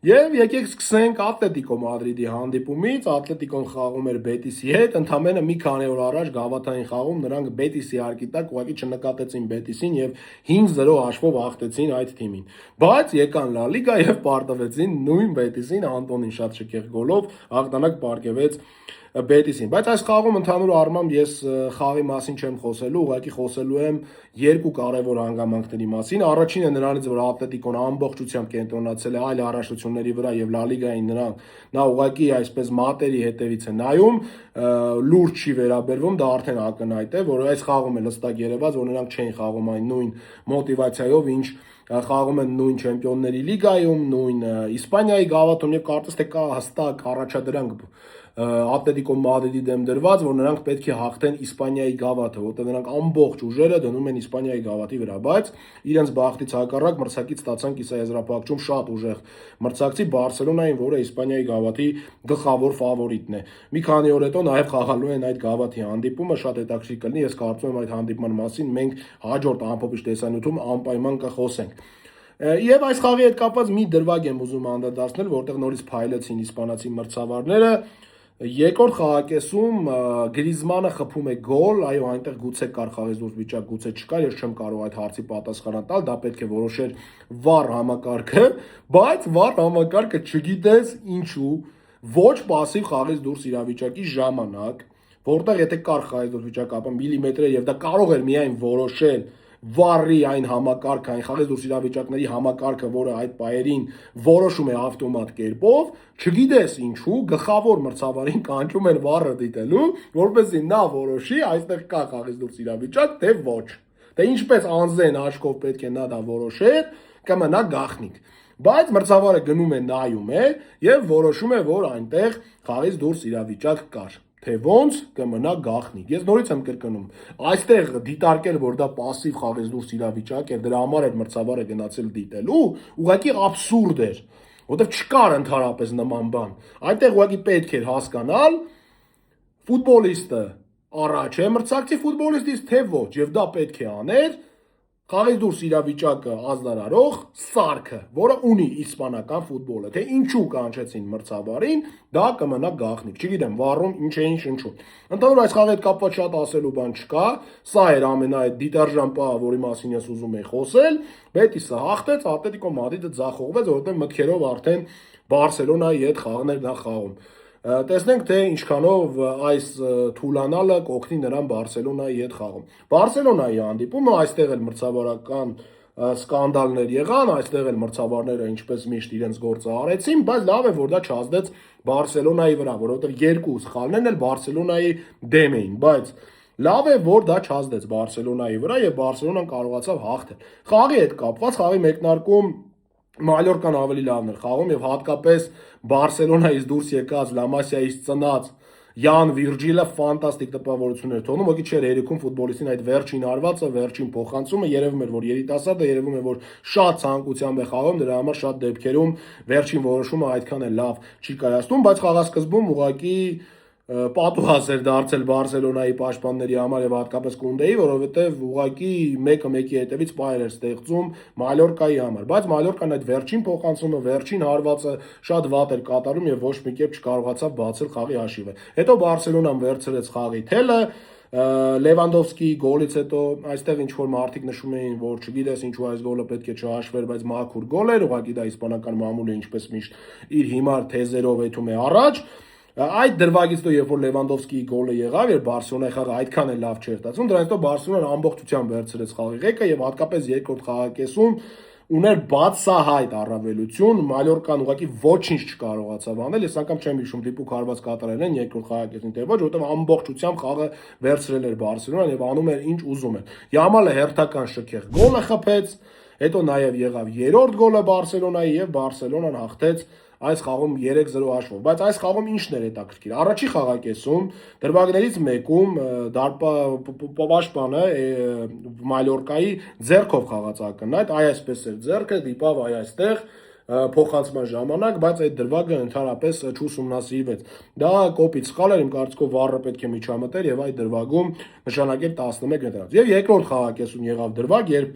Եվ եկեք սկսենք Ատլետիկո Մադրիդի հանդիպումից, Ատլետիկոն խաղում էր Բետիսի հետ, ընդամենը մի քանի օր առաջ գավաթային խաղում նրանք Բետիսի հարկի տակ ուղղակի չնկատեցին Բետիսին եւ 5-0 հաշվով հաղթեցին այդ թիմին։ Բայց եկան Լա Լիգա եւ պարտվեցին նույն Բետիսին, Անտոնին շատ շքեղ գոլով հաղթանակ պարգևեց Բետիսին, բայց այս խաղում ընդհանուր առմամբ ես խաղի մասին չեմ խոսելու, ուղղակի խոսելու եմ երկու կարևոր հանգամանքների մասին։ Առաջինը նրանից, որ Ատլետիկոն ամբողջությամբ կենտրոնացել է այլ առաջնությունների վրա եւ Լա Լիգային նա ուղղակի այսպես մատերի հետևից է նայում, լուրջ չի վերաբերվում, դա արդեն ակնհայտ է, որ այս խաղում էլ հստակ երևաց, որ նրանք չէին խաղում այն նույն մոտիվացիայով, ինչ խաղում են նույն Չեմպիոնների լիգայում, նույն Իսպանիայի գավաթում եւ կարծես թե կա հստակ առաջադրանք Ատլետիկո Մադրիդի դեմ դրված, որ նրանք պետք է հաղթեն Իսպանիայի գավաթը, որտեղ նրանք ամբողջ ուժերը դնում են Իսպանիայի գավաթի վրա, բայց իրենց բախտից հակառակ մրցակից ստացան կիսաեզրափակում շատ ուժեղ մրցակցի Բարսելոնային, որը Իսպանիայի գավաթի գլխավոր ֆավորիտն է։ Մի քանի օր հետո նաև խաղալու են այդ գավաթի հանդիպումը, շատ հետաքրքիր կլինի, ես կարծում եմ այդ հանդիպման մասին մենք հաջորդ ամփոփիչ տեսանյութում անպայման կխոսենք։ Եվ այս խաղի հետ կապված մի դրվագ եմ ուզում անդրադարձնել, որտեղ նորից փայլեցին իսպանացի մրցավարները։ Երկրորդ խաղակեսում Գրիզմանը խփում է գոլ, այո, այնտեղ գուցե կար խաղից դուրս վիճակ, գուցե չկար, ես չեմ կարող այդ հարցի պատասխանը տալ, դա պետք է որոշեր VAR համակարգը, բայց VAR համակարգը չգիտես ինչու ոչ пассив խաղից դուրս իրավիճակի ժամանակ, որտեղ եթե կար խաղից դուրս վիճակ, ապա միլիմետրեր եւ դա կարող էր միայն որոշել VAR-ի այն համակարգը, այն խաղից դուրս իրավիճակների համակարգը, որը այդ պայերին որոշում է ավտոմատ կերպով, չգիտես ինչու, գլխավոր մրցավարին կանչում են VAR-ը դիտելու, որպեսզի նա որոշի, այստեղ կա խաղից դուրս իրավիճակ, թե ոչ։ Դե ինչպես անձեն աչքով պետք է նա դա որոշեր, կմնա գաղտնիք։ Բայց մրցավարը գնում է նայում է եւ որոշում է, որ այնտեղ խաղից դուրս իրավիճակ կար։ Թե ոնց կմնա գաղտնիք։ Ես նորից եմ կրկնում, այստեղ դիտարկել, որ դա пассив խաղից դուրս իրավիճակ էր, դրա համար էր մրցավարը գնացել դիտելու, ուղղակի աբսուրդ էր, որովհետև չկար ընդհանրապես նման բան։ Այնտեղ ուղղակի պետք էր հասկանալ ֆուտբոլիստը առաջ է մրցակցի ֆուտբոլիստից, թե ոչ, եւ դա պետք է աներ խաղից դուրս իրավիճակը ազդարարող սարքը, որը ունի իսպանական ֆուտբոլը, թե ինչու կանչեցին մրցավարին, դա կմնա գաղտնիք։ Չգիտեմ, վառում ինչ էին շնչում։ Ընդհանուր այս խաղի հետ կապված շատ ասելու բան չկա, սա էր ամենայդ դիտարժան պահը, որի մասին ես ուզում եի խոսել։ Բետիսը հաղթեց, Ատլետիկո Մադրիդը ձախողվեց, որովհետև մտքերով արդեն Բարսելոնայի հետ խաղն էր նա խաղում։ Տեսնենք, թե ինչքանով այս թուլանալը կօգնի նրան Բարսելոնայի հետ խաղում։ Բարսելոնայի հանդիպումը այստեղ էլ մրցավարական սկանդալներ եղան, այստեղ էլ մրցավարները ինչպես միշտ իրենց գործը արեցին, բայց լավ է, որ դա չազդեց Բարսելոնայի վրա, որովհետև երկու սխալներն էլ Բարսելոնայի դեմ էին, բայց լավ է, որ դա չազդեց Բարսելոնայի վրա եւ Բարսելոնան կարողացավ հաղթել։ Խաղի հետ կապված խաղի մեկնարկում Մալյորկան ավելի լավն էր խաղում եւ հատկապես Բարսելոնայից դուրս եկած Լամասիայից ծնած Յան Վիրջիլը ֆանտաստիկ տպավորություն էր թողնում, ոքի չէր երիքում ֆուտբոլիստին այդ վերջին արվածը, վերջին փոխանցումը, երևում էր, որ երիտասարդը, երևում է, որ շատ ցանկությամբ է խաղում, դրա համար շատ դեպքերում վերջին որոշումը այդքան է լավ չի կայացնում, բայց խաղասկզբում ուղղակի պատուհաս էր դարձել Բարսելոնայի պաշտպանների համար եւ հատկապես Կունդեի, որովհետեւ ուղղակի մեկը մեկի հետևից պայր էր ստեղծում Մալյորկայի համար, բայց Մալյորկան այդ վերջին փոխանցումը, վերջին հարվածը շատ վատ էր կատարում եւ ոչ մի կերպ չկարողացավ բացել խաղի հաշիվը։ Հետո Բարսելոնան վերցրեց խաղի թելը, Լևանդովսկիի գոլից հետո այստեղ ինչ որ մարդիկ նշում էին, որ չգիտես ինչու այս գոլը պետք է չհաշվեր, բայց մաքուր գոլ էր, ուղղակի դա իսպանական մամուլը ինչպես միշտ իր հիմար թեզերով եթում է առաջ։ Այդ դրվագից հետո երբ որ Լևանդովսկիի գոլը եղավ, երբ Բարսելոնայի խաղը այդքան էլ լավ չէր ստացվում, դրանից հետո Բարսելոնան ամբողջությամբ վերցրեց խաղի ղեկը եւ հատկապես երկրորդ խաղակեսում ուներ բացահայտ առավելություն, Մալյորկան ուղղակի ոչինչ չկարողացավ անել, ես անգամ չեմ հիշում դիպուկ հարված կատարել են երկրորդ խաղակեսին, թե ոչ, որովհետեւ ամբողջությամբ խաղը վերցրել էր Բարսելոնան եւ անում էր ինչ ուզում էր։ Յամալը հերթական շքեղ գոլը խփեց, հետո նաեւ եղավ երրորդ գոլը Բարսելոնայի եւ Բարսելոնան հաղթեց այս խաղում 3-0 հաշվով, բայց այս խաղում ինչն էր հետաքրքիր։ Առաջի խաղակեսում դրվագներից մեկում պաշտպանը Մալյորկայի ձեռքով խաղաց ակնհայտ, այսպես էր ձեռքը դիպավ այստեղ փոխանցման ժամանակ, բայց այդ դրվագը ընդհանրապես չուսումնասիրվեց։ Դա կոպիտ սխալ էր, իմ կարծիքով VAR-ը պետք է միջամտեր եւ այդ դրվագում նշանակեր 11 դրված։ Եվ երկրորդ խաղակեսում եղավ դրվագ, երբ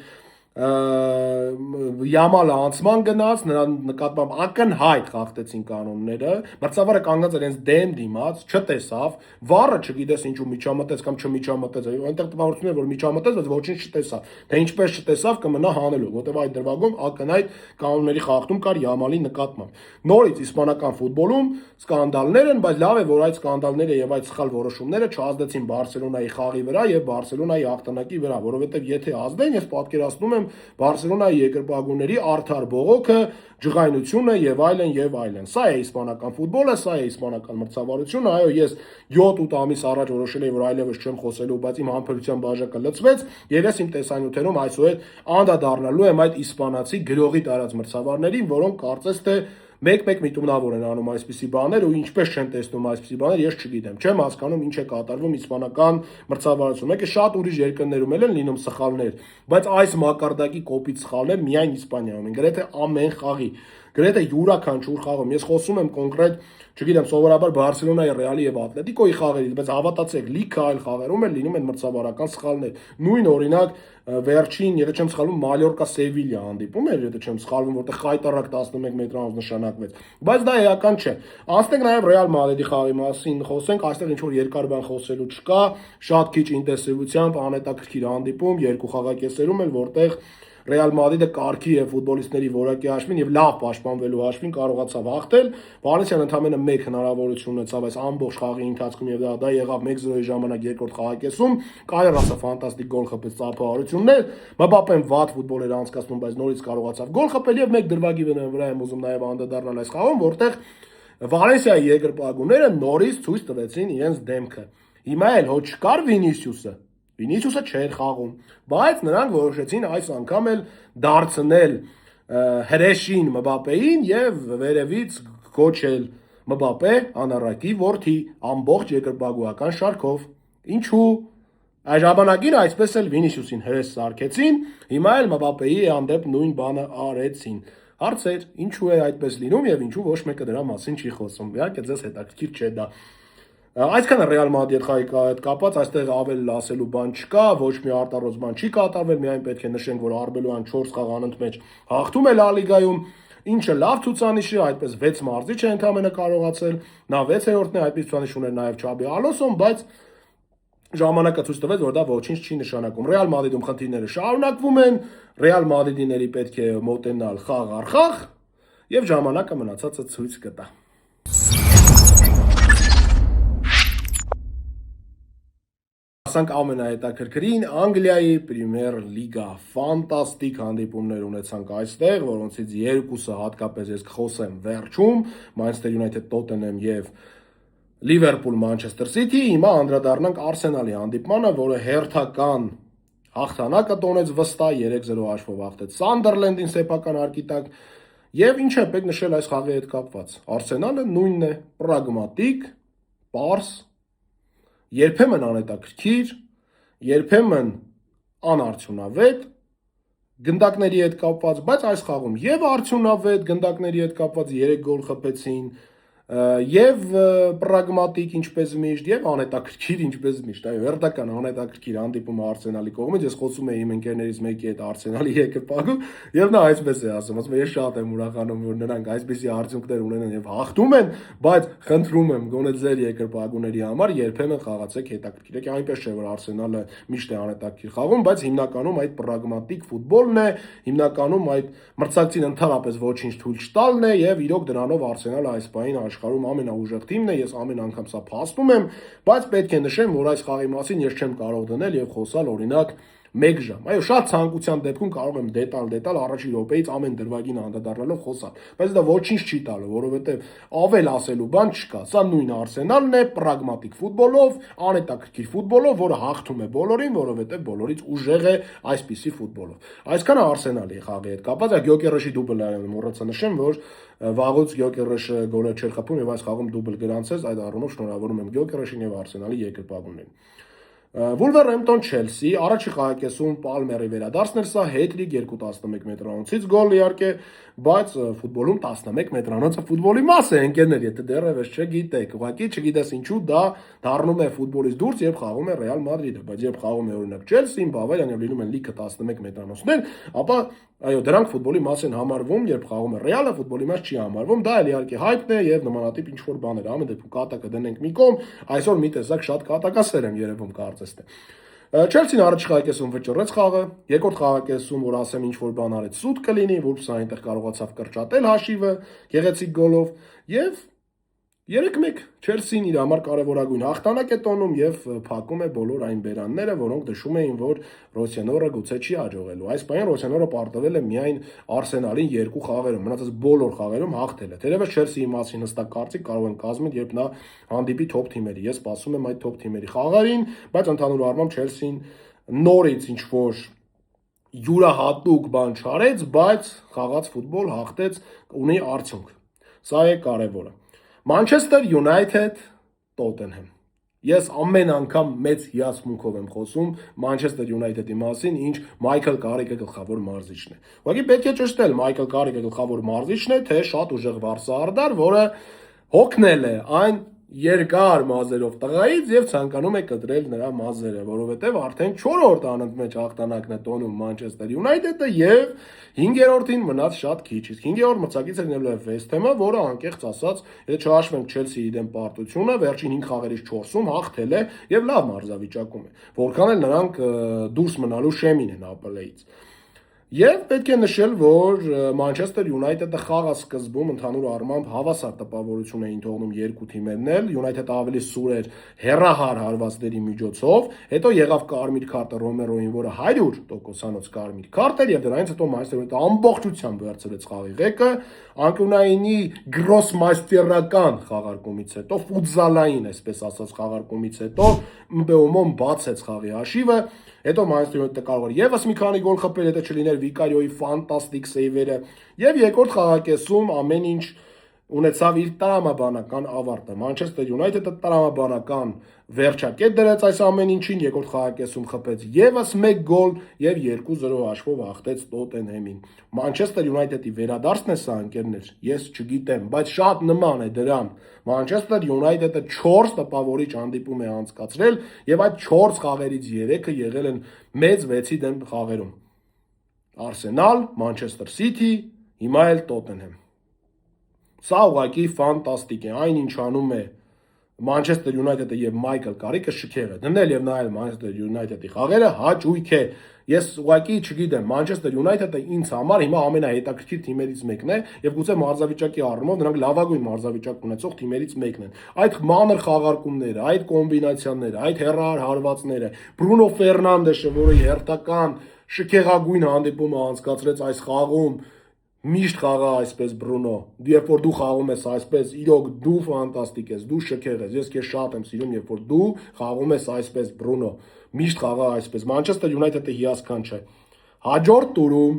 Յամալը անցման գնաց, նրան նկատմամբ ակնհայտ խախտեցին կանոնները, մրցավարը կանգնած էր հենց դեմ դիմաց, չտեսավ, VAR-ը չգիտես ինչու միջամտեց կամ չմիջամտեց, այնտեղ տպավորություն էր, որ միջամտեց, բայց ոչինչ չտեսավ։ Թե ինչպես չտեսավ կմնա հանելու, որտեղ այդ դրվագում ակնհայտ կանոնների խախտում կար Յամալի նկատմամբ։ Նորից իսպանական ֆուտբոլում սկանդալներ են, բայց լավ է, որ այդ սկանդալները եւ այդ սխալ որոշումները չազդեցին Բարսելոնայի խաղի վրա եւ Բարսելոնայի հաղթանակի վրա, որովհետեւ եթե ազդեն, ես պատկերացնում եմ եմ Բարսելոնայի երկրպագուների արդար բողոքը, ջղայնությունը եւ այլն եւ այլն։ Սա է իսպանական ֆուտբոլը, սա է իսպանական մրցավարությունը։ Այո, ես 7-8 ամիս առաջ որոշել եմ, որ այլևս չեմ խոսելու, բայց իմ համբերության բաժակը լցվեց եւ ես իմ տեսանյութերում այսուհետ անդրադառնալու եմ այդ իսպանացի գրողի տարած մրցավարներին, որոնք կարծես թե մեկ-մեկ միտումնավոր են անում այսպիսի բաներ ու ինչպես չեն տեսնում այսպիսի բաներ, ես չգիտեմ։ Չեմ հասկանում ինչ է կատարվում իսպանական մրցավարությունում։ Եկե շատ ուրիշ երկրներում են լինում սխալներ, բայց այս մակարդակի կոպիտ սխալներ միայն Իսպանիայում են, գրեթե ամեն խաղի, գրեթե յուրաքանչյուր խաղում։ Ես խոսում եմ կոնկրետ, չգիտեմ, սովորաբար Բարսելոնայի, Ռեալի եւ Ատլետիկոյի խաղերից, բայց հավատացեք, լիքը այլ խաղերում էլ լինում են մրցավարական սխալներ։ Նույն օրինակ վերջին, եթե չեմ սխալվում, Մալյորկա Սևիլիա հանդիպում էր, եթե չեմ սխալվում, որտեղ խայտարակ 11 մետրանոց նշանակվեց։ Բայց դա էական չէ։ Անցնենք նաև Ռեալ Մադրիդի խաղի մասին խոսենք, այստեղ ինչ որ երկար բան խոսելու չկա, շատ քիչ ինտենսիվությամբ անհետաքրքիր հանդիպում, երկու խաղակեսերում էլ, որտեղ Ռեալ Մադրիդը կարգի եւ ֆուտբոլիստների որակի հաշվին եւ լավ պաշտպանվելու հաշվին կարողացավ հաղթել։ Վալենսիան ընդամենը 1 հնարավորություն ունեցավ այս ամբողջ խաղի ընթացքում եւ դա եղավ 1-0-ի ժամանակ երկրորդ խաղակեսում։ Կարերասը ֆանտաստիկ գոլ խփեց ծափահարություններ։ Մբապեն վատ ֆուտբոլ էր անցկացնում, բայց նորից կարողացավ գոլ խփել եւ մեկ դրվագի վրա եմ ուզում նաեւ անդրադառնալ այս խաղում, որտեղ Վալենսիայի երկրպագուները նորից ցույց տվեցին իրենց դեմքը։ Հիմա էլ հո չկար Վինիսիուսը չէր խաղում, բայց նրանք որոշեցին այս անգամ էլ դարձնել հրեշին Մբապեին եւ վերևից կոչել Մբապե անառակի որդի ամբողջ երկրպագուական շարքով։ Ինչու՞։ Այս ժամանակին այսպես էլ Վինիսիուսին հրես սարքեցին, հիմա էլ Մբապեի հանդեպ նույն բանը արեցին։ Հարցեր, ինչու է այդպես լինում եւ ինչու ոչ մեկը դրա մասին չի խոսում։ Իհարկե ձեզ հետաքրքիր չէ դա։ Այսքանը Ռեալ Մադրիդի խաղի հետ կապված, այստեղ ավելի ասելու բան չկա, ոչ մի արտառոց բան չի կատարվել, միայն պետք է նշենք, որ Arbeloyan 4 խաղ անընդմեջ հաղթում է Լա Լիգայում, ինչը լավ ցուցանիշ է, այդպես 6 մարզիչ է ընդամենը կարողացել, նա 6-րդն է, այդպես ցուցանիշ ուներ նաև Չաբի Ալոնսոն, բայց ժամանակը ցույց տվեց, որ դա ոչինչ չի նշանակում։ Ռեալ Մադրիդում խնդիրները շարունակվում են, Ռեալ Մադրիդիների պետք է մոտենալ խաղ առ խաղ, եւ ժամանակը մնացածը ցույց կտա։ Ասանք ամենահետաքրքրին Անգլիայի Պրեմիեր լիգա ֆանտաստիկ հանդիպումներ ունեցանք այստեղ, որոնցից երկուսը հատկապես ես կխոսեմ վերջում, Manchester United Tottenham եւ Liverpool Manchester City, հիմա անդրադառնանք Arsenal-ի հանդիպմանը, որը հերթական հաղթանակը տոնեց վստահ 3-0 հաշվով հաղթեց Sunderland-ին սեփական հարկի տակ, եւ ինչ է պետք նշել այս խաղի հետ կապված։ Arsenal-ը նույնն է, պրագմատիկ, պարզ, երբեմն անհետաքրքիր, երբեմն անարդյունավետ գնդակների հետ կապված, բայց այս խաղում եւ արդյունավետ գնդակների հետ կապված 3 գոլ խփեցին, եւ պրագմատիկ ինչպես միշտ եւ անհետաքրքիր ինչպես միշտ, այո, վերջական անհետաքրքիր հանդիպումը Arsenal-ի կողմից, ես խոսում եմ իմ ընկերներից մեկի հետ Arsenal-ի երկրպագու եւ նա այսպես է ասում, ասում է ես շատ եմ ուրախանում, որ նրանք այսպիսի արդյունքներ ունեն եւ հաղթում են, բայց խնդրում եմ գոնե ձեր երկրպագուների համար երբեմն խաղացեք հետաքրքիր։ Եկե այնպես չէ որ Arsenal-ը միշտ է անհետաքրքիր խաղում, բայց հիմնականում այդ պրագմատիկ ֆուտբոլն է, հիմնականում այդ մրցակցին ընդհանրապես ոչինչ թույլ չտալն է եւ իրոք դրանով Arsenal-ը այս պահին աշխարհում ամենաուժեղ թիմն է, ես ամեն անգամ սա փաստում եմ, բայց պետք է նշեմ, որ այս խաղի մասին ես չեմ կարող դնել եւ խոսալ օրինակ 1 ժամ։ Այո, շատ ցանկության դեպքում կարող եմ դետալ առաջի րոպեից ամեն դրվագին անդրադառնալով խոսալ, բայց դա ոչինչ չի տալու, որովհետեւ ավել ասելու բան չկա։ Սա նույն Arsenal-ն է, պրագմատիկ ֆուտբոլով, անհետաքրքիր ֆուտբոլով, որը հաղթում է բոլորին, որովհետեւ բոլորից ուժեղ է այսպիսի ֆուտբոլով։ Այսքանը Arsenal-ի խաղի հետ կապված, Գյոկերեշի դուբլը մոռացա նշեմ, որ վաղուց Գյոկերեշը գոլը չէր խփում եւ այս խաղում դուբլ գրանցեց, այդ առումով շնորհավորում եմ Գյոկերեշին եւ Arsenal-ի երկրպագուներին։ Wolverhampton Chelsea առաջի խաղակեսում Palmer-ի վերադարձն էր, սա հետ-տրիկ 2-11 մետրանոցից գոլ իհարկե, բայց ֆուտբոլում 11 մետրանոցը ֆուտբոլի մաս է, ընկերներ, եթե դեռևս չգիտեք, ուղղակի չգիտես ինչու դա դառնում է ֆուտբոլից դուրս եւ խաղում է Real Madrid-ը, բայց երբ խաղում է օրինակ Chelsea-ին, Bavarian եւ լինում են լիքը 11 մետրանոցներ, ապա այո, դրանք ֆուտբոլի մաս են համարվում, երբ խաղում է Real-ը, ֆուտբոլի մաս չի համարվում, դա էլ իհարկե հայտնի է եւ նմանատիպ ինչ որ բաներ, ամեն դեպքում կատակը դնենք մի կողմ, այսօր մի տեսակ շատ կատակասեր եմ երևում կարծես թե։ Չելսին առաջ խաղակեսում վճռեց խաղը, երկրորդ խաղակեսում որ ասեմ ինչ որ բան արեց սուտ կլինի, որպեսզի այնտեղ կարողացավ կրճատել հաշիվը գեղեցիկ գոլով եւ 3-1 Չելսին իր համար կարևորագույն հաղթանակ է տոնում եւ փակում է բոլոր այն բերանները, որոնք նշում էին, որ Ռոսիանորը գուցե չի հաջողելու։ Այս պահին Ռոսիանորը պարտվել է միայն Արսենալին 2 խաղերում, մնացած բոլոր խաղերում հաղթել է։ Թերևս Չելսիի մասին հստակ կարծիք կարող են կազմել, երբ նա հանդիպի թոփ թիմերի։ Ես սպասում եմ այդ թոփ թիմերի խաղերին, բայց ընդհանուր առմամբ Չելսին նորից ինչ որ յուրահատուկ բան չարեց, բայց խաղաց ֆուտբոլ, հաղթեց, ունի արդյունք։ Սա է կարևորը։ Manchester United Tottenham։ Ես ամեն անգամ մեծ հիացմունքով եմ խոսում Manchester United-ի մասին, ինչ Մայքլ Կարիգը գլխավոր մարզիչն է։ Ուղղակի պետք է ճշտել, Մայքլ Կարիգը գլխավոր մարզիչն է, թե շատ ուժեղ վարսահարդար, որը հոգնել է այն երկար մազերով տղայից եւ ցանկանում է կտրել նրա մազերը, որովհետեւ արդեն 4-րդ անընդմեջ հաղթանակն է տոնում Manchester United-ը եւ 5-րդին մնաց շատ քիչ։ Իսկ 5-րդ մրցակիցը լինելու է West Ham-ը, որը անկեղծ ասած, եթե չհաշվենք Chelsea-ի դեմ պարտությունը, վերջին 5 խաղերից 4-ում հաղթել է եւ լավ մարզավիճակում է։ Որքան էլ նրանք դուրս մնալու շեմին են APL-ից։ Եվ պետք է նշել, որ Manchester United-ը խաղասկզբում ընդհանուր առմամբ հավասար տպավորություն էին թողնում երկու թիմերն էլ, United-ը ավելի սուր էր հեռահար հարվածների միջոցով, հետո եղավ կարմիր քարտը Ռոմերոին, որը 100%-անոց կարմիր քարտ էր, եւ դրանից հետո Manchester United-ը ամբողջությամբ վերցրեց խաղի ղեկը, անկյունայինի գրոսմայստերական խաղարկումից հետո, ֆուտզալային, այսպես ասած, խաղարկումից հետո Մբեումոն բացեց խաղի հաշիվը, հետո Manchester United-ը կարող էր եւս մի քանի գոլ խփել, եթե չլիներ Վիկարիոյի ֆանտաստիկ սեյվերը, եւ երկրորդ խաղակեսում ամեն ինչ ունեցավ իր տրամաբանական ավարտը։ Manchester United-ը տրամաբանական վերջակետ դրեց այս ամեն ինչին, երկրորդ խաղակեսում խփեց եւս 1 գոլ եւ 2-0 հաշվով հաղթեց Tottenham-ին։ Manchester United-ի վերադարձն է սա, ընկերներ, ես չգիտեմ, բայց շատ նման է դրան։ Manchester United-ը 4 տպավորիչ հանդիպում է անցկացրել եւ այդ 4 խաղերից 3-ը եղել են մեծ 6-ի դեմ խաղերում։ Arsenal, Manchester City, հիմա էլ Tottenham։ Սա ուղղակի ֆանտաստիկ է, այնինչ անում է Manchester United-ը եւ Մայքլ Կարիգը շքեղ է։ Դնել եւ նայել Manchester United-ի խաղերը հաճույք է։ Ես ուղղակի չգիտեմ, Manchester United-ը ինձ համար հիմա ամենահետաքրքիր թիմերից մեկն է եւ գուցե մարզավիճակի առումով նրանք լավագույն մարզավիճակ ունեցող թիմերից մեկն են։ Այդ մանր խաղարկումները, այդ կոմբինացիաները, այդ հեռահար հարվածները, Բրունո Ֆերնանդեշը, որը հերթական շքեղագույն հանդիպումը անցկացրեց այս խաղում, միշտ խաղա այսպես Բրունո, երբ որ դու խաղում ես այսպես, իրոք դու ֆանտաստիկ ես, դու շքեղ ես, ես քեզ շատ եմ սիրում, երբ որ դու խաղում ես այսպես Բրունո, միշտ խաղա այսպես։ Manchester United-ը հիասքանչ է։ Հաջորդ տուրում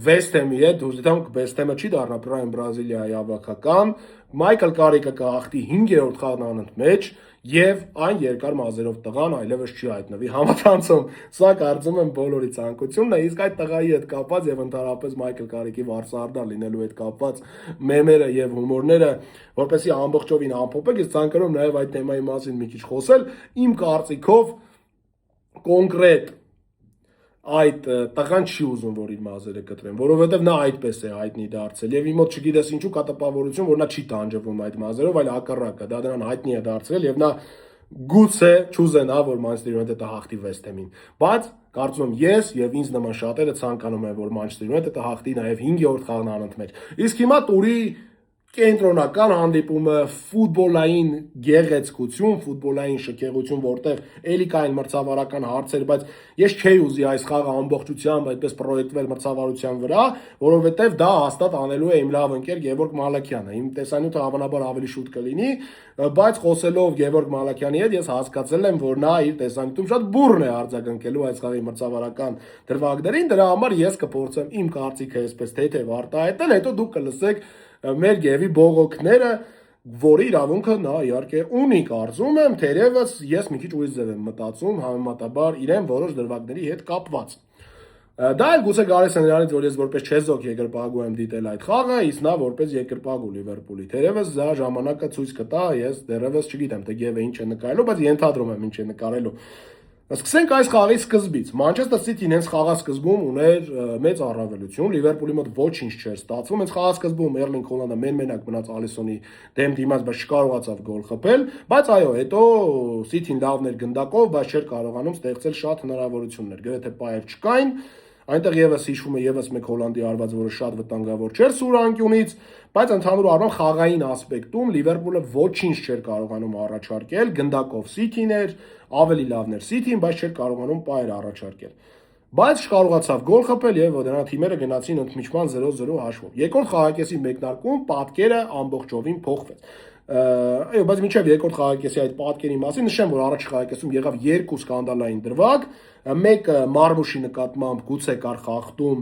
West Ham-ի հետ, դուրսդեմ West Ham-ը չի դառնա Prime Բրազիլիայի ավակական, Մայքլ Կարիգը կհաղթի 5-րդ խաղն անընդմեջ եւ այն երկար մազերով տղան այլևս չի հայտնվի համացանցում։ Սա կարծում եմ բոլորի ցանկությունն է, իսկ այդ տղայի հետ կապված եւ ընդհանրապես Մայքլ Կարիգի վարսահարդար լինելու հետ կապված մեմերը եւ հումորները, որպեսզի ամբողջովին ամփոփեք, ես ցանկանում եմ նաեւ այդ թեմայի մասին մի քիչ խոսել, իմ կարծիքով կոնկրետ այդ տղան չի ուզում, որ իր մազերը կտրեն, որովհետև նա այդպես է հայտնի դարձել եւ իմ մոտ չգիտես ինչու կա տպավորություն, որ նա չի տանջվում այդ մազերով, այլ հակառակը, դա դրան հայտնի է դարձել եւ նա գուցե չուզենա, որ Manchester United-ը հաղթի West Ham-ին, բայց կարծում եմ ես եւ ինձ նման շատերը ցանկանում են, որ Manchester United-ը հաղթի նաեւ 5-րդ խաղն անընդմեջ։ Իսկ հիմա տուրի կենտրոնական հանդիպումը, ֆուտբոլային գեղեցկություն, ֆուտբոլային շքեղություն, որտեղ էլի կային մրցավարական հարցեր, բայց ես չէի ուզի այս խաղը ամբողջությամբ այդպես պրոյեկտվել մրցավարության վրա, որովհետև դա հաստատ անելու է իմ լավ ընկեր Գևորգ Մալաքյանը։ Իմ տեսանյութը հավանաբար ավելի շուտ կլինի, բայց խոսելով Գևորգ Մալաքյանի հետ ես հասկացել եմ, որ նա իր տեսանյութում շատ բուռն է արձագանքելու այս խաղի մրցավարական դրվագներին, դրա համար ես կփորձեմ իմ կարծիքը այսպես թեթև արտահայտել, հետո դուք կլսեք մեր Գևի բողոքները, որի իրավունքը նա իհարկե ունի, կարծում եմ, թերևս ես մի քիչ ուրիշ ձև եմ մտածում, համեմատաբար իրեն որոշ դրվագների հետ կապված։ Դա էլ գուցե գալիս է նրանից, որ ես որպես չեզոք երկրպագու եմ դիտել այդ խաղը, իսկ նա որպես երկրպագու Լիվերպուլի։ Թերևս դա ժամանակը ցույց կտա, ես դեռևս չգիտեմ, թե Գևը ինչ է նկարելու, բայց ենթադրում եմ ինչ է նկարելու։ Սկսենք այս խաղի սկզբից։ Manchester City-ն հենց խաղասկզբում ուներ մեծ առավելություն, Լիվերպուլի մոտ ոչինչ չէր ստացվում, հենց խաղասկզբում Էրլինգ Հոլանդը մեն-մենակ մնաց Ալիսոնի դեմ դիմաց, բայց չկարողացավ գոլ խփել, բայց այո, հետո City-ն լավն էր գնդակով, բայց չէր կարողանում ստեղծել շատ հնարավորություններ, գրեթե պայեր չկային, Այնտեղ եւս հիշվում է եւս մեկ Հոլանդի արված, որը շատ վտանգավոր չէր սուր անկյունից, բայց ընդհանուր առմամբ խաղային ասպեկտում Լիվերպուլը ոչինչ չէր կարողանում առաջարկել, գնդակով Սիթին էր, ավելի լավն էր Սիթին, բայց չէր կարողանում պայեր առաջարկել։ Բայց չկարողացավ գոլ խփել եւ դրա թիմերը գնացին ընդմիջման 0-0 հաշվով։ Երկրորդ խաղակեսի մեկնարկում պատկերը ամբողջովին փոխվեց։ Այո, բայց մինչև երկրորդ խաղակեսի այդ պատկերի մասին նշեմ, որ առաջ խաղակեսում եղավ երկու սկանդալային դրվագ, մեկը Մարմուշի նկատմամբ գուցե կար խախտում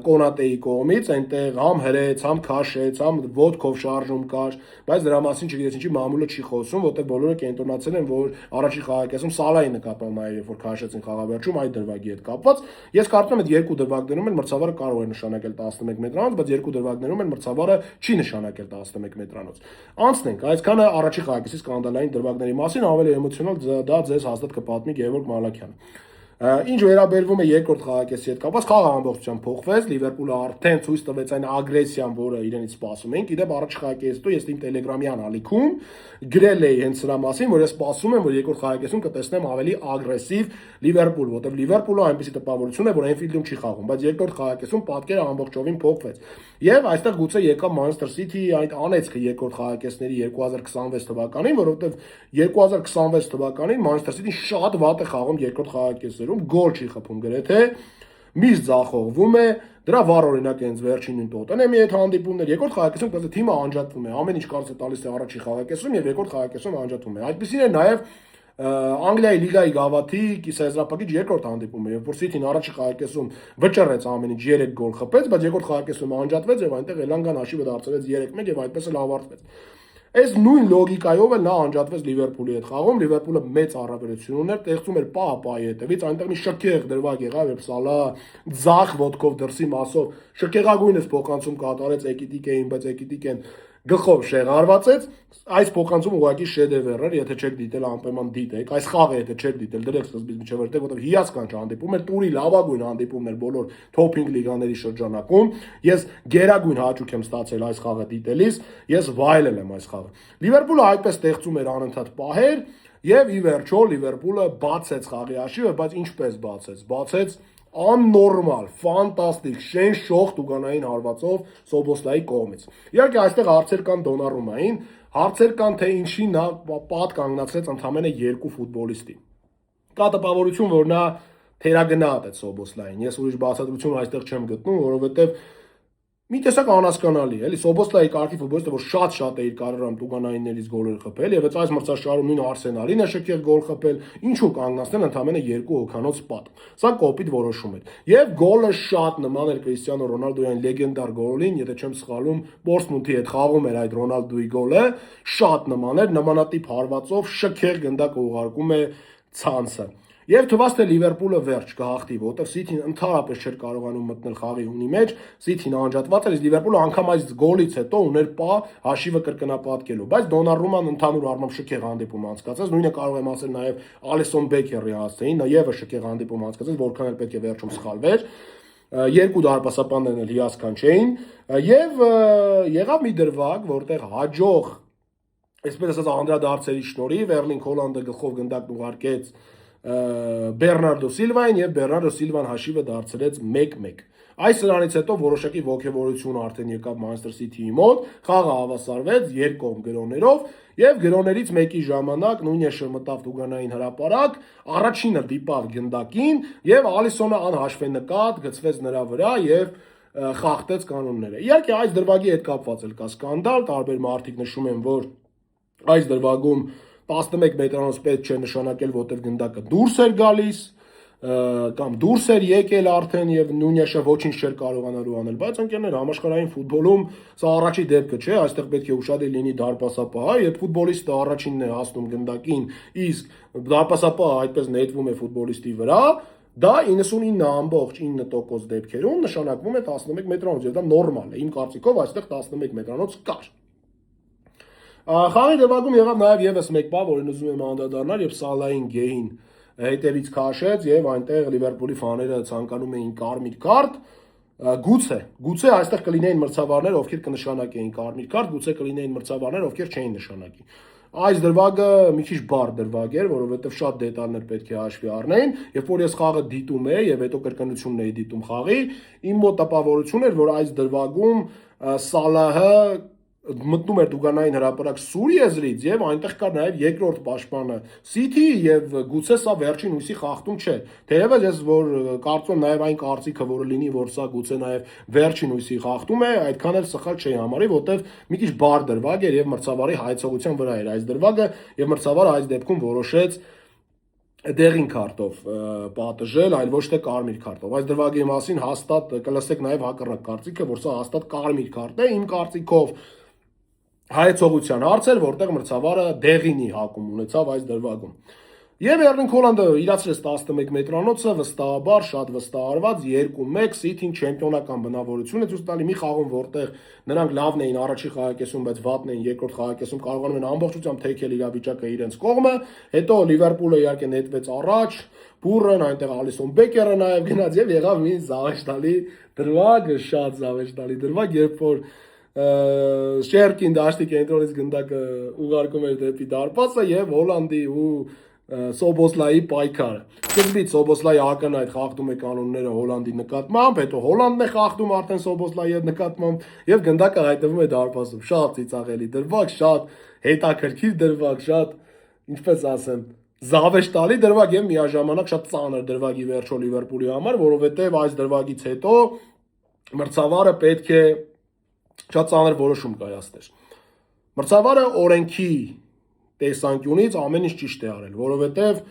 Կոնատեի կողմից, այնտեղ համ հրեց, համ քաշեց, համ ոտքով շարժում կար, բայց դրա մասին չգիտես ինչի մամուլը չի խոսում, որտեղ բոլորը կենտրոնացել են, որ առաջի խաղակեսում Սալայի նկատմամբ այ երբ որ քաշեցին խաղավերջում այդ դրվագի հետ կապված, ես կարծում եմ այդ երկու դրվագներում էլ մրցավարը կարող է նշանակել 11 մետրանոց, բայց երկու դրվագներում էլ մրցավարը չի նշանակել 11 մետրանոց։ Անցնենք, այսքանը առաջի խաղակեսի սկանդալային դրվագների մասին, ավելի էմոցիոնալ դա ձեզ հաստատ կպատմի Գևորգ Մալաքյանը։ Ինչ վերաբերվում է երկրորդ խաղակեսի հետ կապված, խաղը ամբողջությամբ փոխվեց, Լիվերպուլը արդեն ցույց տվեց այն ագրեսիան, որը իրենից սպասում էին։ Գիտեմ, առաջ խաղակեսից հետո ես իմ Telegram-յան ալիքում գրել էի հենց սրա մասին, որ ես սպասում եմ, որ երկրորդ խաղակեսում կտեսնեմ ավելի ագրեսիվ Լիվերպուլ, որտեղ Լիվերպուլը այնպեսի տպավորություն է, որ Anfield-ում չի խաղում, բայց երկրորդ խաղակեսում պատկերը ամբողջովին փոխվեց։ Եվ այստեղ գուցե եկավ Manchester City-ի այդ անեծքը երկրորդ խաղակեսների 2026 թվականին, որովհետև 2026 թվականին Manchester City-ն շատ վատ է խաղում երկրորդ խաղակեսերում, գոլ չի խփում գրեթե, միշտ ձախողվում է, դրա վառ օրինակ է հենց վերջին նույն Տոտենհեմի հետ հանդիպումներ, երկրորդ խաղակեսում կասե թիմը անջատվում է, ամեն ինչ կարծես տալիս է առաջի խաղակեսում եւ երկրորդ խաղակեսում անջատվում է։ Այդպեսին է նաեւ Անգլիայի լիգայի գավաթի կիսաեզրափակիչ երկրորդ հանդիպումը, երբ որ City-ն առաջի խաղակեսում վճռեց ամեն ինչ 3 գոլ խփեց, բայց երկրորդ խաղակեսում անջատվեց եւ այնտեղ Էլանգան հաշիվը դարձրեց 3-1 եւ այդպես էլ ավարտվեց։ Այս նույն լոգիկայով էլ նա անջատվեց Լիվերպուլի հետ խաղում, Լիվերպուլը մեծ առավելություն ուներ, տեղցում էր պահ-պահի հետևից, այնտեղ մի շքեղ դրվագ եղավ, երբ Սալա ձախ ոտքով դրսի մասով շքեղագույնս փոխանցում կատարեց Էկիտիկեին, բայց Էկիտիկեն գլխով շեղարվածեց, այս փոխանցումը ուղղակի շեդևեր էր, եթե չեք դիտել անպայման դիտեք, այս խաղը եթե չեք դիտել, դրեք սկզբից մինչև վերջը, որտեղ հիասքանչ հանդիպում էր, տուրի լավագույն հանդիպումն էր բոլոր top 5 լիգաների շրջանակում, ես գերագույն հաճույք եմ ստացել այս խաղը դիտելիս, ես վայելել եմ այս խաղը։ Լիվերպուլը այդպես ստեղծում էր անընդհատ պահեր, եւ ի վերջո Լիվերպուլը բացեց խաղի հաշիվը, բայց ինչպես բացեց աննորմալ, ֆանտաստիկ, շեն շող տուգանային հարվածով Սոբոսլայի կողմից։ Իհարկե այստեղ հարցեր կան Դոնարումային, հարցեր կան թե ինչի նա պատ կանգնացրեց ընդամենը 2 ֆուտբոլիստի։ Կա տպավորություն, որ նա թերագնահատ է Սոբոսլային։ Ես ուրիշ բացատրություն այստեղ չեմ գտնում, որովհետև մի տեսակ անհասկանալի է, էլի Սոբոսլայի կարգի ֆուտբոլիստը, որ շատ է իր կարիերայում տուգանայիններից գոլեր խփել, եւ այս մրցաշարում նույն Արսենալին է շքեղ գոլ խփել, ինչու կանգնացնել ընդամենը 2 հոգանոց պատ։ Սա կոպիտ որոշում էր։ Եվ գոլը շատ նման էր Կրիստիանո Ռոնալդոյի այն լեգենդար գոլին, եթե չեմ սխալում, Պորտսմութի հետ խաղում էր այդ Ռոնալդոյի գոլը, շատ նման էր, նմանատիպ հարվածով շքեղ գնդակը ուղարկում է ցանցը։ Եվ թվաց թե Լիվերպուլը վերջ կհաղթի, որտեղ City-ն ընդհանրապես չէր կարողանում մտնել խաղի ունի մեջ, City-ն անջատված էր, իսկ Լիվերպուլը անգամ այս գոլից հետո ուներ պահ հաշիվը կրկնապատկելու, բայց Դոնարուման ընդհանուր առմամբ շքեղ հանդիպում անցկացրեց, նույնը կարող եմ ասել նաև Ալիսոն Բեքերի հասցեին, նա եւս շքեղ հանդիպում անցկացրեց, որքան էլ պետք է վերջում սխալվեր։ Երկու դարպասապաններն էլ հիասքանչ էին, եւ եղավ մի դրվագ, որտեղ հաջող, այսպես ասած, անդրադարձերի շնորհիվ Էրլինգ Հոլանդը գլխով գնդակն ուղարկեց Բերնարդո Սիլվային եւ Բերնարդո Սիլվան հաշիվը դարձրեց 1-1։ Այս սրանից հետո որոշակի ողջավորություն արդեն եկավ Manchester City-ի մոտ, խաղը հավասարվեց երկկողմ գրոներով եւ գրոներից մեկի ժամանակ նույնիսկ մտավ Տուգանային հրապարակ, առաջինը դիպավ գնդակին եւ Ալիսոնը անհաշվենկատ գցվեց նրա վրա եւ խախտեց կանոնները։ Իհարկե այս դրվագի հետ կապված էլ կա սկանդալ, տարբեր մարդիկ նշում են, որ այս դրվագում 11 մետրանոց պետք չէ նշանակել, որտեղ գնդակը դուրս էր գալիս, կամ դուրս էր եկել արդեն եւ նույնիսկ ոչինչ չէր կարողանալու անել, բայց ընկերներ համաշխարհային ֆուտբոլում սա առաջի դեպքը չէ, այստեղ պետք է ուշադիր լինի դարպասապահը, երբ ֆուտբոլիստը առաջինն է հասնում գնդակին, իսկ դարպասապահը այդպես նետվում է ֆուտբոլիստի վրա, դա 99.9% դեպքերում նշանակվում է 11 մետրանոց, եւ դա նորմալ է։ Իմ կարծիքով այստեղ 11 մետրանոց կար։ Խաղի դեպքում եղավ նաև եւս մեկ բան, որին ուզում եմ անդրադառնալ, երբ Սալային գեհին հետևից քաշեց եւ այնտեղ Լիվերպուլի ֆաները ցանկանում էին կարմիր կարդ, գուցե այստեղ կլինեին մրցավարներ, ովքեր կնշանակեին կարմիր կարդ, գուցե կլինեին մրցավարներ, ովքեր չէին նշանակի։ այս դրվագը մի քիչ բարդ դրվագ էր, որովհետև շատ դետալներ պետք է հաշվի առնեին, երբ որ ես խաղը դիտում էի եւ հետո կրկնությունն էի դիտում խաղի, իմ մոտ տպավորություն էր, որ այս դրվագում Սալահը մտնում էր Դուգանային հրապարակ սուր եզրից եւ այնտեղ կար նաեւ երկրորդ պաշտպանը City եւ գուցե սա վերջին հույսի խախտում չէ։ Թեև ես որ կարծում եմ նաեւ այն կարծիքը, որը լինի, որ սա գուցե նաեւ վերջին հույսի խախտում է, այդքան էլ սխալ չի համարի, որտեվ մի քիչ բարդ դրվագ էր եւ մրցավարի հայցողության վրա էր այս դրվագը եւ մրցավարը այս դեպքում որոշեց դեղին քարտով պատժել, այլ ոչ թե կարմիր քարտով։ Այս դրվագի մասին հաստատ կլսեք նաեւ հակառակ կարծիքը, որ սա հաստատ կարմիր քարտ է, իմ կարծիքով հայեցողության հարց էր, որտեղ մրցավարը դեղինի հակում ունեցավ այս դրվագում։ Եվ Էրլինգ Հոլանդը իրացրեց 11 մետրանոցը, վստահաբար, շատ վստահարված 2-1 City-ին չեմպիոնական բնավորություն է ցույց տալի մի խաղում, որտեղ նրանք լավն էին առաջի խաղակեսում, բայց վատն էին երկրորդ խաղակեսում, կարողանում են ամբողջությամբ թեքել իրավիճակը իրենց կողմը, հետո Լիվերպուլը իհարկե նետվեց առաջ, Բուրրն այնտեղ Ալիսոն Բեկերը նաև գնաց եւ եղավ մի զավեշտալի դրվագ, շատ զավեշտալի դրվագ, երբ որ Շերկին դաշտի կենտրոնից գնդակը ուղարկում էր դեպի դարպասը եւ Հոլանդի ու Սոբոսլայի պայքարը։ Սկզբից Սոբոսլայի ակնհայտ խախտում է կանոնները Հոլանդի նկատմամբ, հետո Հոլանդն է խախտում արդեն Սոբոսլայի նկատմամբ եւ գնդակը հայտնվում է դարպասում։ Շատ ծիծաղելի դրվագ, շատ հետաքրքիր դրվագ, շատ, ինչպես ասեմ, զավեշտալի դրվագ եւ միաժամանակ շատ ծանր դրվագի վերջո Լիվերպուլի համար, որովհետեւ այս դրվագից հետո մրցավարը պետք է շատ ծանր որոշում կայացներ։ Մրցավարը օրենքի տեսանկյունից ամեն ինչ ճիշտ է արել, որովհետև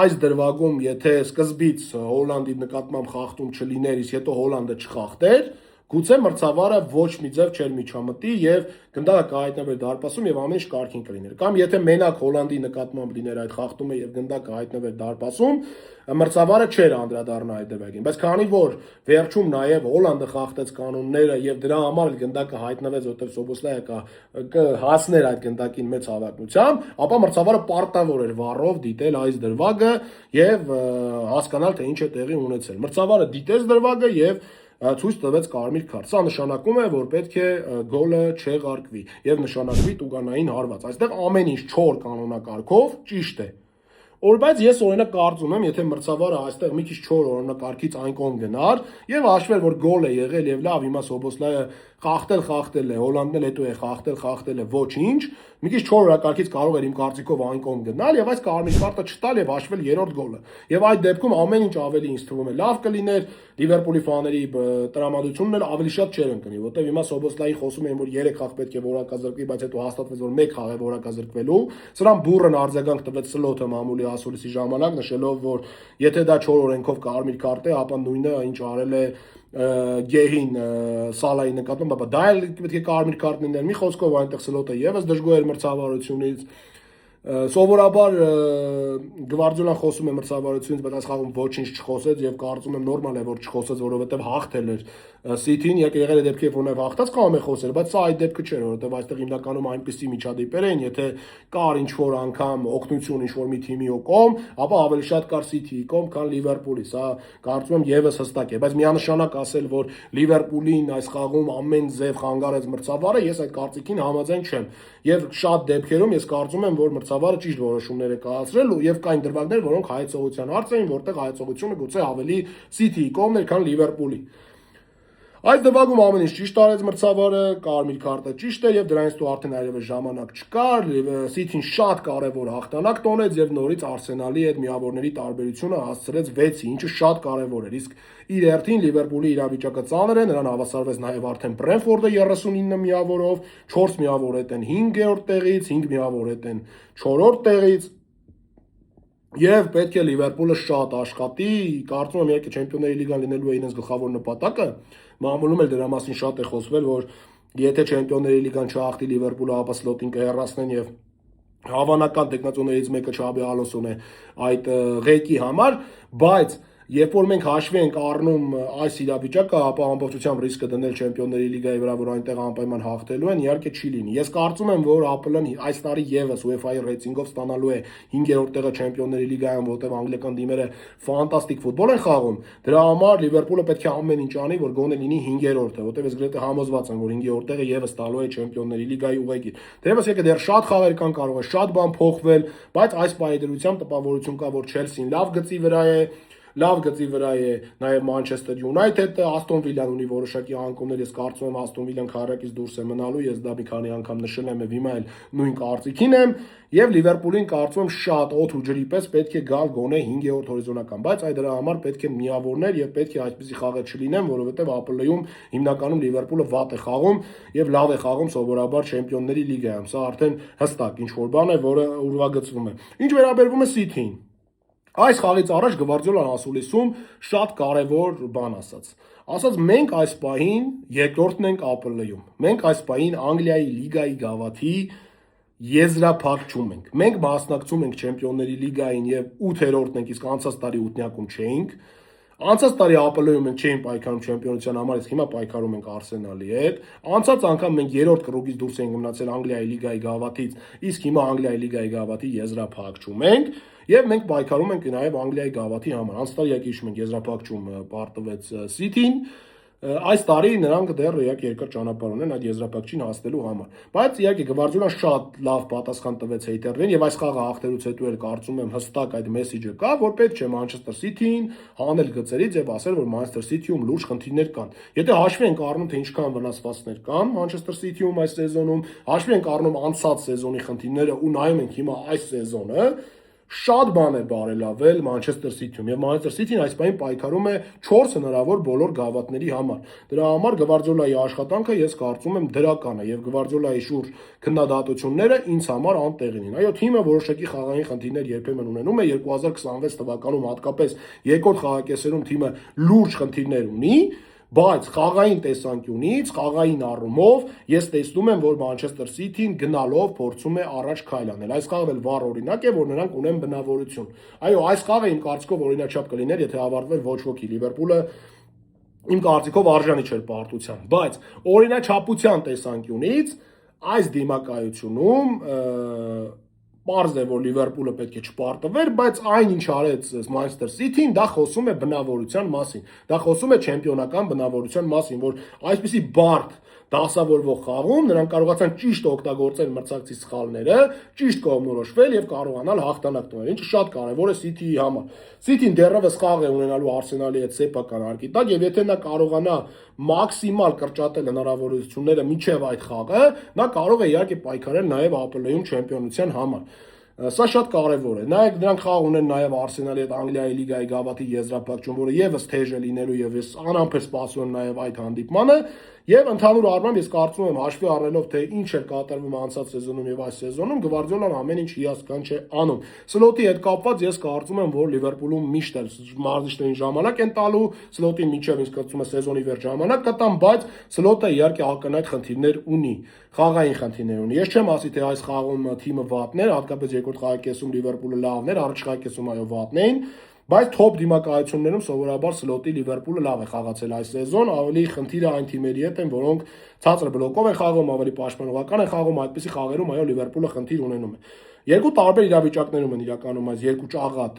այս դրվագում, եթե սկզբից Հոլանդի նկատմամբ խախտում չլիներ, իսկ հետո Հոլանդը չխախտեր, գուցե մրցավարը ոչ մի ձև չէր միջամտի եւ գնդակը կհայտնվեր դարպասում եւ ամեն ինչ կարգին կլիներ։ Կամ եթե մենակ Հոլանդի նկատմամբ լիներ այդ խախտումը եւ գնդակը հայտնվեր դարպասում, մրցավարը չէր անդրադառնա այդ դեպքին, բայց քանի որ վերջում նաեւ Հոլանդը խախտեց կանոնները եւ դրա համար էլ գնդակը հայտնվեց, որտեղ Սոբոսլայը կհասներ այդ գնդակին մեծ հավակնությամբ, ապա մրցավարը պարտավոր էր վառով դիտել այս դրվագը եւ հասկանալ թե ինչ է տեղի ունեցել։ Մրցավարը դիտեց դրվագը եւ ցույց տվեց կարմիր քարտ։ Սա նշանակում է, որ պետք է գոլը չեղարկվի եւ նշանակվի տուգանային հարված։ Այստեղ ամեն ինչ 4 կանոնակարգով ճիշտ է։ Բայց ես օրինակ կարծում եմ, եթե մրցավարը այստեղ մի քիչ 4 օրինակարգից այն կողմ գնար եւ հաշվեր, որ գոլ է եղել եւ լավ, հիմա Սոբոսլայը խախտել է, Հոլանդն էլ հետո է խախտել է, ոչինչ, մի քիչ 4 օրինակարգից կարող էր իմ կարծիքով այն կողմ գնալ եւ այս կարմիր քարտը չտալ եւ հաշվել երրորդ գոլը։ Եվ այդ դեպքում ամեն ինչ ավելի ինձ թվում է լավ կլիներ, Լիվերպուլի ֆաների տրամադրությունն էլ ավելի շատ չէր ընկնի, որտեվ հիմա Սոբոսլայի խոսում էին, որ 3 խաղ պետք է որակազրկվի, բայց հետո հաստատվեց, որ 1 խաղ է որակազրկվելու։ Սրան Բուրրն արձագանք տվեց Սլոթը մամուլի ասուլիսի ժամանակ, նշելով, որ եթե դա 4 օրենքով կարմիր քարտ է, ապա նույնը ինչ արել է Գեհին Սալայի նկատմամբ, ապա դա էլ պետք է կարմիր քարտ լիներ։ Մի խոսքով այնտեղ Սլոթը եւս դժգոհ էր մրցավարությունից։ Սովորաբար Գվարդիոլան խոսում է մրցավարությունից, բայց այս խաղում ոչինչ չխոսեց եւ կարծում եմ նորմալ է, որ չխոսեց, որովհետեւ հաղթել էր City-ին, եղել է դեպքի, որ նաև հաղթած կարող է խոսել, բայց սա այդ դեպքը չէր, որովհետեւ այստեղ հիմնականում այնպիսի միջադեպեր էին, եթե կար ինչ-որ անգամ օգնություն ինչ-որ մի թիմի կողմ, ապա ավելի շատ կար City-ի կողմ, քան Լիվերպուլի։ Սա կարծում եմ եւս հստակ է, բայց միանշանակ ասել, որ Լիվերպուլին այս խաղում ամեն ձև խանգարեց մրցավարը, ես այդ կարծիքին համաձայն չեմ։ Եվ շատ դեպքերում ես կարծում եմ, որ մրցավարը ճիշտ որոշումներ է կայացրել եւ կային դրվագներ, որոնք հայեցողության հարց էին, որտեղ հայեցողությունը գուցե ավելի City-ի կողմն էր, քան Լիվերպուլի։ Այս դեպքում ամեն ինչ ճիշտ արեց մրցավարը, կարմիր քարտը ճիշտ է եւ դրանից հետո արդեն այլևս ժամանակ չկար, City-ին շատ կարեւոր հաղթանակ տոնեց եւ նորից Արսենալի հետ միավորների տարբերությունը հասցրեց 6-ի, ինչը շատ կարեւոր էր։ Իսկ իր հերթին Լիվերպուլի իրավիճակը ծանր է, նրան հավասարվեց նաեւ արդեն Բրենֆորդը 39 միավորով, 4 միավոր հետ են 5-րդ տեղից, 5 միավոր հետ են 4-րդ տեղից։ Եվ պետք է Լիվերպուլը շատ աշխատի, կարծում եմ իհարկե Չեմպիոնների լիգան լինելու է իրենց գլխավոր նպատակը, մամուլում էլ դրա մասին շատ է խոսվել, որ եթե Չեմպիոնների լիգան չհաղթի Լիվերպուլը, ապա Սլոտին կհեռացնեն եւ հավանական տեխնացուներից մեկը Չաբի Ալոնսոն է այդ ղեկի համար, բայց Երբ որ մենք հաշվի ենք առնում այս իրավիճակը, ապա ամբողջությամբ ռիսկը դնել Չեմպիոնների լիգայի վրա, որ այնտեղ անպայման հաղթելու են, իհարկե չի լինի։ Ես կարծում եմ, որ ԱՊԼ-ն այս տարի եւս UEFA-ի ռեյտինգով ստանալու է 5-րդ տեղը Չեմպիոնների լիգայում, որտեղ անգլիական թիմերը ֆանտաստիկ ֆուտբոլ են խաղում։ Դրա համար Լիվերպուլը պետք է ամեն ինչ անի, որ գոնե լինի 5-րդը, որտեղ ես գրեթե համոզված եմ, որ 5-րդ տեղը եւս տալու է Չեմպիոնների լիգայի ուղեկիր։ Դերևս եկե դեռ շատ խաղեր կան, կարող է շատ բան փոխվել, բայց այս պայմանավորությամբ տպավորություն կա, որ Չելսին լավ գծի վրա է, նաև Մանչեսթեր Յունայթեդը, Աստոն Վիլան ունի որոշակի անկումներ, ես կարծում եմ Աստոն Վիլան քառակից դուրս է մնալու, ես դա մի քանի անգամ նշել եմ եւ հիմա էլ նույն կարծիքին եմ, եւ Լիվերպուլին կարծում եմ շատ օդ ու ջրի պես պետք է գալ գոնե 5-րդ հորիզոնական, բայց այդ դրա համար պետք է միավորներ եւ պետք է այսպիսի խաղեր չլինեն, որովհետեւ ԱՊԼ-ում հիմնականում Լիվերպուլը վատ է խաղում եւ լավ է խաղում սովորաբար Չեմպիոնների լիգայում, սա արդեն հստակ ինչ որ բան է, որը ուրվագծվում է։ Ինչ վերաբերվում է Սիթիին, այս խաղից առաջ Գվարդիոլան ասուլիսում շատ կարևոր բան ասաց մենք այս պահին երկրորդն ենք ԱՊԼ-ում, մենք այս պահին Անգլիայի լիգայի գավաթի եզրափակում ենք, մենք մասնակցում ենք Չեմպիոնների լիգային եւ 8-րդն ենք, իսկ անցած տարի 8-յակում չէինք, անցած տարի ԱՊԼ-ում մենք չէինք պայքարում չեմպիոնության համար, իսկ հիմա պայքարում ենք Արսենալի հետ, անցած անգամ մենք 3-րդ կռուգից դուրս ենք մնացել Անգլիայի լիգայի գավաթից, իսկ հիմա Անգլիայի լիգայի գավաթի եզրափակում ենք եւ մենք պայքարում ենք նաեւ Անգլիայի գավաթի համար։ Անցած տարի եկի հիշում ենք եզրափակում պարտվեց Սիթին, այս տարի նրանք դեռ երկար ճանապարհ ունեն այդ եզրափակչին հասնելու համար։ Բայց իհարկե Գվարդիոլան շատ լավ պատասխան տվեց հեյթերներին եւ այս խաղը հաղթելուց հետո էլ կարծում եմ հստակ այդ մեսեջը կա, որ պետք չէ Մանչեսթեր Սիթիին հանել գծերից եւ ասել, որ Մանչեսթեր Սիթիում լուրջ խնդիրներ կան։ Եթե հաշվի ենք առնում, թե ինչքան վնասվածքներ կան Մանչեսթեր Սիթիում այս սեզոնում, հաշվի ենք առնում անցած սեզոնի խնդիրները ու նայում ենք հիմա այս սեզոնը, շատ բան է բարելավել Մանչեսթեր Սիթիում եւ Մանչեսթեր Սիթին այս պահին պայքարում է 4 հնարավոր բոլոր գավաթների համար։ Դրա համար Գվարդիոլայի աշխատանքը ես կարծում եմ դրական է եւ Գվարդիոլայի շուրջ քննադատությունները ինձ համար անտեղին են։ Այո, թիմը որոշակի խաղային խնդիրներ երբեմն ունենում է 2026 թվականում հատկապես երկրորդ խաղակեսերում թիմը լուրջ խնդիրներ ունի, բայց խաղային տեսանկյունից, խաղային առումով ես տեսնում եմ, որ Մանչեսթեր Սիթին գնալով փորձում է առաջ քայլ անել։ Այս խաղն էլ վառ օրինակ է, որ նրանք ունեն բնավորություն։ Այո, այս խաղը իմ կարծիքով օրինաչափ կլիներ, եթե ավարտվեր ոչ ոքի Լիվերպուլը իմ կարծիքով արժանի չէր պարտության, բայց օրինաչափության տեսանկյունից այս դիմակայությունում պարզ է, որ Լիվերպուլը պետք է չպարտվեր, բայց այն ինչ արեց Մանչեսթեր Սիթին, դա խոսում է բնավորության մասին, դա խոսում է չեմպիոնական բնավորության մասին, որ այսպիսի բարդ դասավորվող խաղում նրանք կարողացան ճիշտ օգտագործել մրցակցի սխալները, ճիշտ կողմնորոշվել եւ կարողանալ հաղթանակ տանել, ինչը շատ կարեւոր է Սիթիի համար։ Սիթին դեռևս խաղ է ունենալու Արսենալի հետ սեփական արկի տակ եւ եթե նա կարողանա մաքսիմալ կրճատել հնարավորությունները միջև այդ խաղը, նա կարող է իհարկե պայքարել նաեւ ԱՊԼ-ում չեմպիոնության համար։ Սա շատ կարևոր է։ Նայեք, նրանք խաղ ունեն նաև Արսենալի հետ Անգլիայի լիգայի գավաթի եզրափակում, որը եւս թեժ է լինելու եւ ես անամբեր սպասում եմ նաև այդ հանդիպմանը։ Եվ ընդհանուր առմամբ ես կարծում եմ հաշվի առնելով թե ինչ էր կատարվում անցած սեզոնում եւ այս սեզոնում Գվարդիոլան ամեն ինչ հիասքանչ է անում։ Սլոտի հետ կապված ես կարծում եմ, որ Լիվերպուլում միշտ էլ մարզիչներին ժամանակ են տալու, Սլոտին միջև ինձ կարծում եմ սեզոնի վերջ ժամանակ կտան, բայց Սլոտը իհարկե ակնհայտ խնդիրներ ունի, խաղային խնդիրներ ունի։ Ես չեմ ասի թե այս խաղում թիմը վատն էր, հատկապես երկրորդ խաղակեսում Լիվերպուլը լավն էր, առաջ խաղակեսում այո վատն էին, բայց թոփ դիմակայություններում սովորաբար Սլոտի Լիվերպուլը լավ է խաղացել այս սեզոն, ավելի խնդիրը այն թիմերի հետ են, որոնք ցածր բլոկով են խաղում, ավելի պաշտպանողական են խաղում, այդպիսի խաղերում այո Լիվերպուլը խնդիր ունենում է։ Երկու տարբեր իրավիճակներում են իրականում այս երկու ճաղատ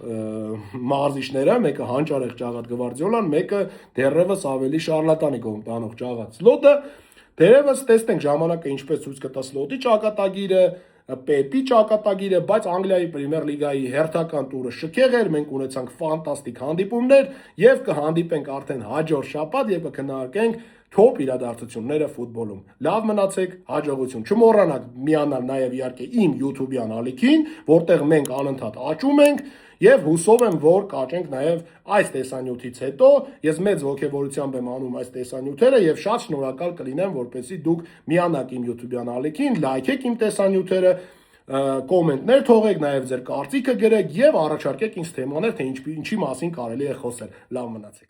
մարզիչները, մեկը հանճարեղ ճաղատ Գվարդիոլան, մեկը դեռևս ավելի շարլատանի կողմ տանող ճաղատ Սլոտը։ Դերևս տեսնենք ժամանակը ինչպես ցույց կտա Սլոտի ճակատագիրը, Պեպի ճակատագիրը, բայց Անգլիայի Պրեմիեր լիգայի հերթական տուրը շքեղ էր, մենք ունեցանք ֆանտաստիկ հանդիպումներ եւ կհանդիպենք արդեն հաջորդ շաբաթ եւ կքննարկենք թոփ իրադարձությունները ֆուտբոլում։ Լավ մնացեք, հաջողություն։ Չմոռանաք միանալ նաեւ իհարկե իմ YouTube-յան ալիքին, որտեղ մենք անընդհատ աճում ենք եւ հուսով եմ, որ կաճենք նաեւ այս տեսանյութից հետո։ Ես մեծ ողջավորությամբ եմ անում այս տեսանյութերը եւ շատ շնորհակալ կլինեմ, որպեսզի դուք միանաք իմ YouTube-յան ալիքին, լայքեք իմ տեսանյութերը, կոմենտներ թողեք, նաեւ ձեր կարծիքը գրեք եւ առաջարկեք ինձ թեմաներ, թե ինչի մասին կարելի է խոսել։ Լավ մնացեք։